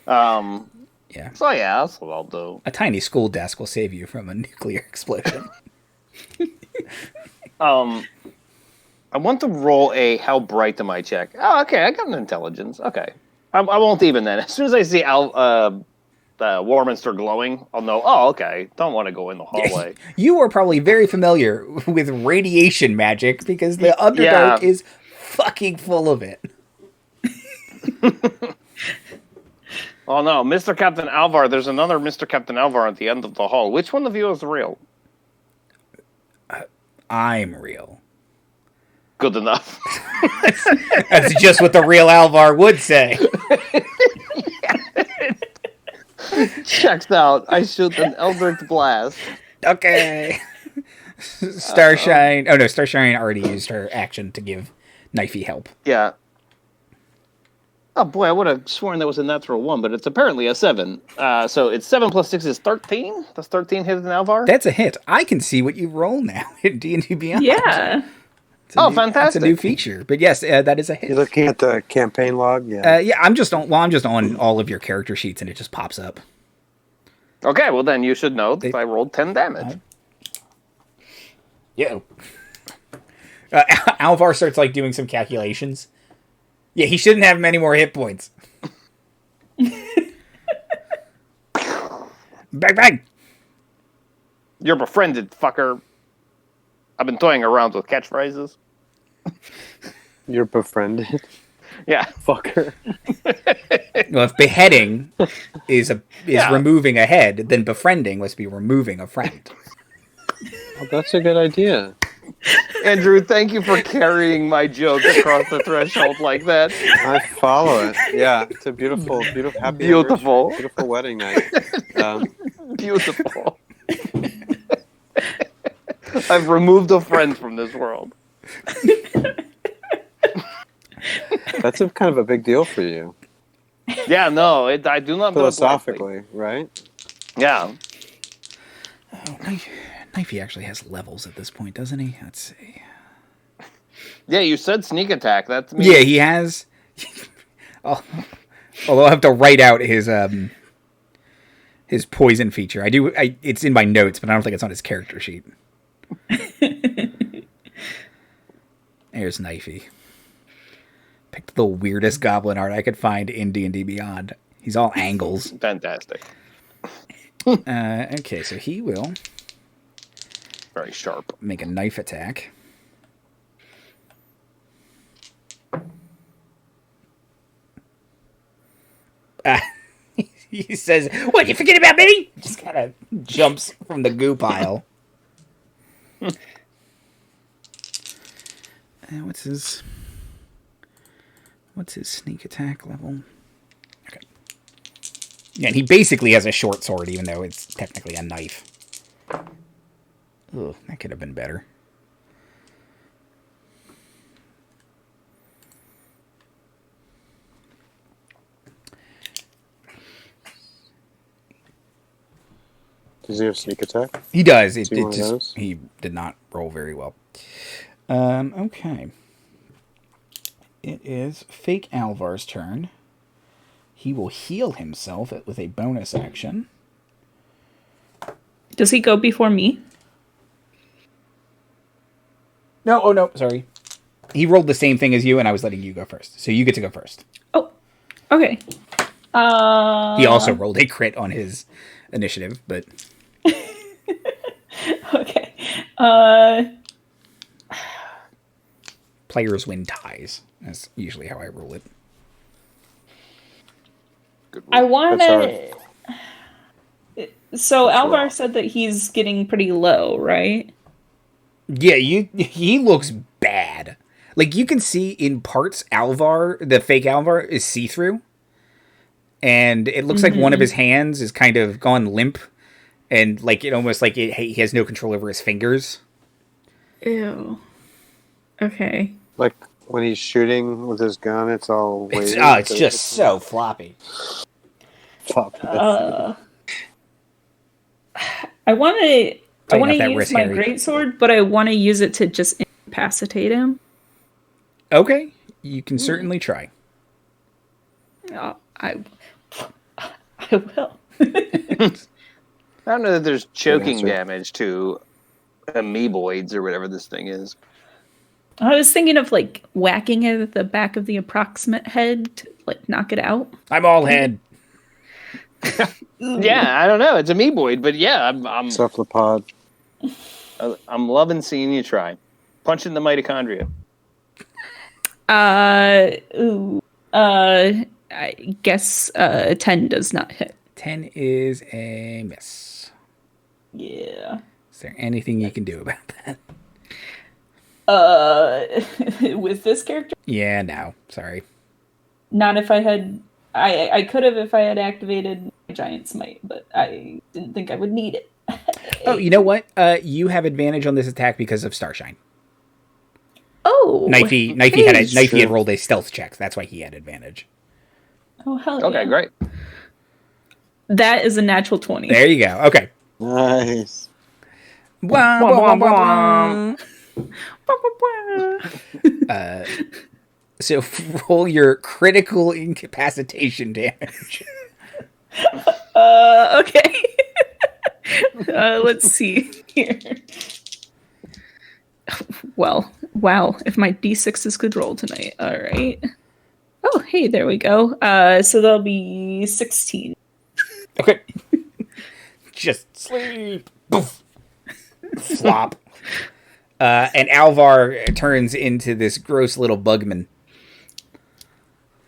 Yeah. So yeah, that's what I'll do. A tiny school desk will save you from a nuclear explosion. I want to roll a how bright am I check. Oh, okay, I got an intelligence. Okay. I won't even then. As soon as I see Warminster glowing, I'll know, oh, okay, don't want to go in the hallway. You are probably very familiar with radiation magic because the Underdark is fucking full of it. Oh no, Mr. Captain Alvar, there's another Mr. Captain Alvar at the end of the hall. Which one of you is real? I'm real. Good enough. That's just what the real Alvar would say. Checks out. I shoot an Eldritch blast. Okay. Starshine. Oh no, Starshine already used her action to give Knifey help. Yeah. Oh boy, I would have sworn that was a natural 1, but it's apparently a 7. So it's 7 plus 6 is 13. Does 13 hit an Alvar? That's a hit. I can see what you roll now in D&D Beyond. Yeah. Fantastic! That's a new feature. But yes, that is a hit. You're looking at the campaign log? Yeah. Yeah, I'm just on all of your character sheets, and it just pops up. Okay, well then you should know that I rolled 10 damage. Yeah. Alvar starts like doing some calculations. Yeah, he shouldn't have many more hit points. Bang, bang! You're befriended, fucker. I've been toying around with catchphrases. You're befriended. Yeah. Fucker. Well, if beheading is removing a head, then befriending must be removing a friend. Oh, that's a good idea. Andrew, thank you for carrying my joke across the threshold like that. I follow it. Yeah, it's a beautiful, happy Beautiful. beautiful wedding night. Beautiful. I've removed a friend from this world. That's kind of a big deal for you. Yeah, no, I do not philosophically, right? Yeah. Oh, Knifey actually has levels at this point, doesn't he? Let's see. Yeah, you said sneak attack. That's me. Yeah, he has. Although I have to write out his poison feature. It's in my notes, but I don't think it's on his character sheet. There's Knifey. Picked the weirdest goblin art I could find in D&D Beyond. He's all angles. Fantastic. Okay, so he will very sharp. Make a knife attack. He says, "What, you forget about me?" Just kind of jumps from the goo pile. What's his sneak attack level? Okay. Yeah, and he basically has a short sword, even though it's technically a knife. Ugh, that could have been better. Does he have sneak attack? He does. He did not roll very well. Okay. It is Fake Alvar's turn. He will heal himself with a bonus action. Does he go before me? No, oh no, sorry. He rolled the same thing as you, and I was letting you go first. So you get to go first. Oh, okay. He also rolled a crit on his initiative, but... Okay. players win ties. That's usually how I rule it. Good I rule. want That's to. So That's Alvar wrong. said that he's getting pretty low, right? Yeah, he looks bad. Like, you can see in parts Alvar, the fake Alvar, is see-through. And it looks like one of his hands is kind of gone limp. And, like, it almost like he has no control over his fingers. Ew. Okay. Like when he's shooting with his gun, it's all wavy. It's just so floppy. Fuck. I want to. I Tighten want up to that use wrist, my Harry. greatsword, but I want to use it to just incapacitate him. Okay, you can certainly try. I will. I don't know that there's choking answer. damage to amoeboids or whatever this thing is. I was thinking of like whacking it at the back of the approximate head to like knock it out. I'm all head. Yeah, I don't know. It's amoeboid, but yeah, Cephalopod. I'm loving seeing you try. Punching the mitochondria. I guess 10 does not hit. 10 is a miss. Yeah. Is there anything you can do about that? With this character? Yeah, no. Sorry. Not if I had. I could have if I had activated my Giant's Might, but I didn't think I would need it. Oh, you know what? You have advantage on this attack because of Starshine. Oh, Knifey had rolled a stealth check. That's why he had advantage. Oh, hell yeah. Okay, great. That is a natural 20. There you go. Okay. Nice. Wah, wah, wah, wah. So roll your critical incapacitation damage. Okay. Let's see here. Well, wow. If my D6 is good roll tonight. All right. Oh, hey, there we go. So that'll be 16. Okay. Just sleep. Poof. Flop. And Alvar turns into this gross little bugman.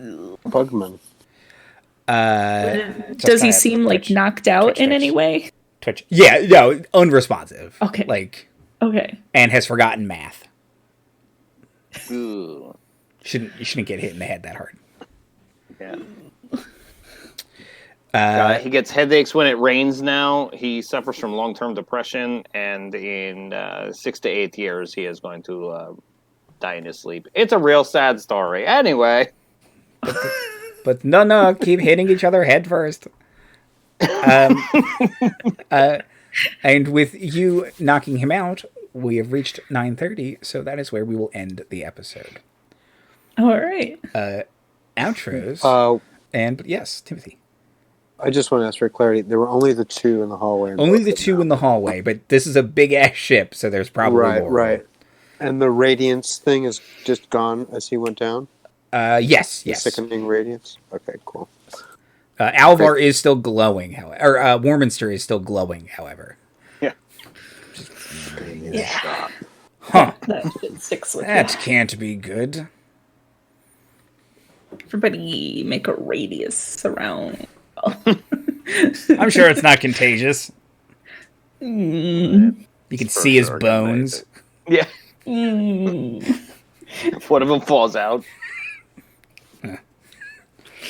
Bugman. Does he seem like knocked out in any way? Twitch. Yeah, no, unresponsive. Okay. Like, Okay. and has forgotten math. Ooh. You shouldn't get hit in the head that hard. Yeah. He gets headaches when it rains now. He suffers from long-term depression, and in 6 to 8 years, he is going to die in his sleep. It's a real sad story. Anyway. But no, keep hitting each other head first. And with you knocking him out, we have reached 9:30, so that is where we will end the episode. All right. Outros. But yes, Timothy. I just want to ask for clarity. There were only the two in the hallway. Only the two in the hallway, but this is a big ass ship, so there's probably more. Right. And the radiance thing is just gone as he went down? Yes. The sickening radiance? Okay, cool. Alvar is still glowing, however. Or Warminster is still glowing, however. Yeah. Yeah. Huh. That sticks with That you. can't be good. Everybody make a radius around. I'm sure it's not contagious. You can see his sure bones. Yeah. One of them falls out.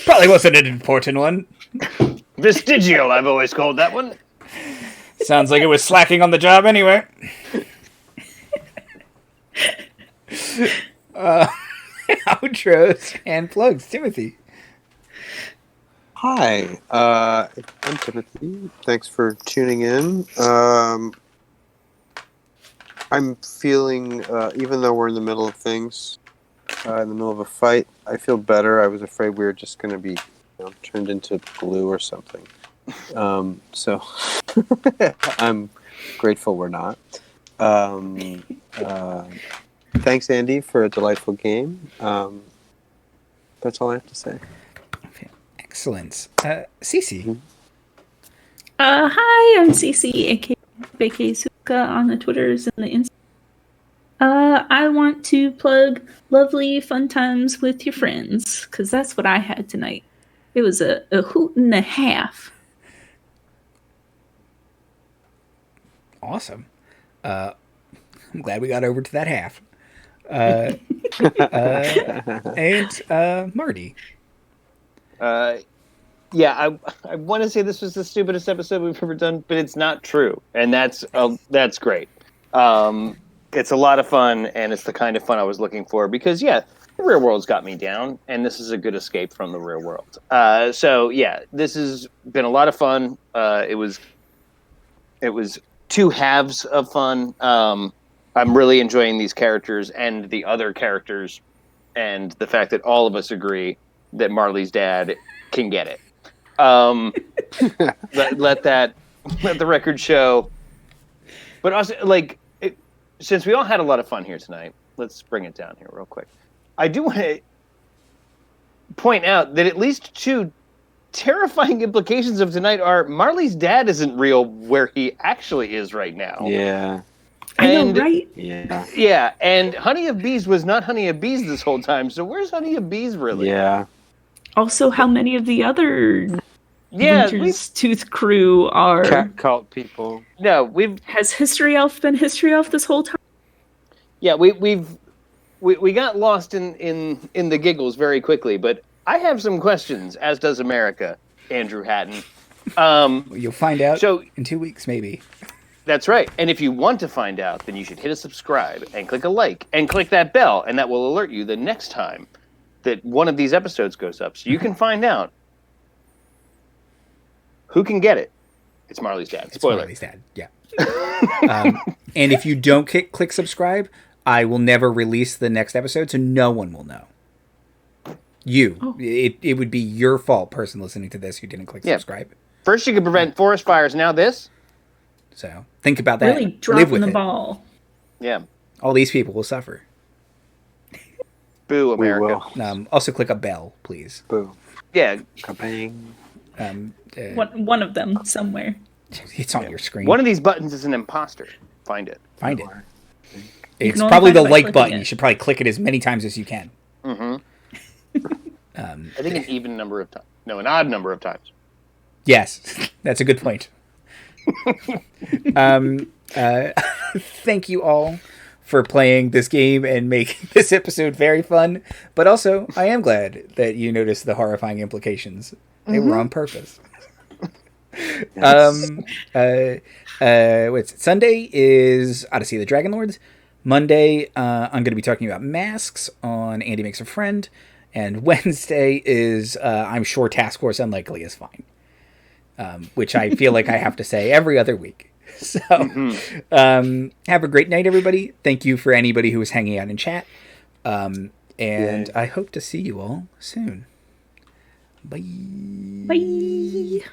Probably wasn't an important one. Vestigial, I've always called that one. Sounds like it was slacking on the job anyway. Outros and plugs. Timothy. Hi, I'm Timothy. Thanks for tuning in. I'm feeling, even though we're in the middle of things, in the middle of a fight, I feel better. I was afraid we were just going to be turned into glue or something. So I'm grateful we're not. Thanks, Andy, for a delightful game. That's all I have to say. Excellent. Cece. Hi, I'm Cece, aka Suka on the Twitters and the Insta. I want to plug lovely fun times with your friends, because that's what I had tonight. It was a hoot and a half. Awesome. I'm glad we got over to that half. And Marty. Yeah, I want to say this was the stupidest episode we've ever done, but it's not true, and that's great. It's a lot of fun, and it's the kind of fun I was looking for because, yeah, the real world's got me down, and this is a good escape from the real world. So yeah, this has been a lot of fun. It was two halves of fun. I'm really enjoying these characters and the other characters, and the fact that all of us agree that Marley's dad can get it. Let the record show. But also, since we all had a lot of fun here tonight, let's bring it down here real quick. I do want to point out that at least two terrifying implications of tonight are Marley's dad isn't real where he actually is right now. Yeah. I know, right? Yeah. Yeah, and Honey of Bees was not Honey of Bees this whole time, so where's Honey of Bees really? Yeah. Also, how many of the other Yeah, Winter's Tooth crew are... Cat cult people. No, Has History Elf been History Elf this whole time? Yeah, we got lost in the giggles very quickly, but I have some questions, as does America, Andrew Hatton. You'll find out in 2 weeks, maybe. That's right. And if you want to find out, then you should hit a subscribe and click a like and click that bell, and that will alert you the next time that one of these episodes goes up. So you can find out who can get it. It's Marley's dad. Spoiler. It's Marley's dad, yeah. And if you don't click subscribe, I will never release the next episode, so no one will know. It would be your fault, person listening to this, who didn't click subscribe. First you could prevent forest fires, now this. So think about that. Really dropping the ball. Yeah. All these people will suffer. Boo, America. Also click a bell, please. Boo. Yeah. Ka-bang. One of them somewhere. It's on your screen. One of these buttons is an imposter. Find it. Find it. It's probably the like button. You should probably click it as many times as you can. Mm-hmm. I think an even number of times. No, an odd number of times. Yes, that's a good point. Thank you all for playing this game and making this episode very fun. But also, I am glad that you noticed the horrifying implications. They were on purpose. Yes. What's it? Sunday is Odyssey of the Dragon Lords. Monday, I'm going to be talking about masks on Andy Makes a Friend. And Wednesday is, I'm sure Task Force Unlikely is fine. Which I feel like I have to say every other week. So, have a great night, everybody. Thank you for anybody who was hanging out in chat. And I hope to see you all soon. Bye. Bye.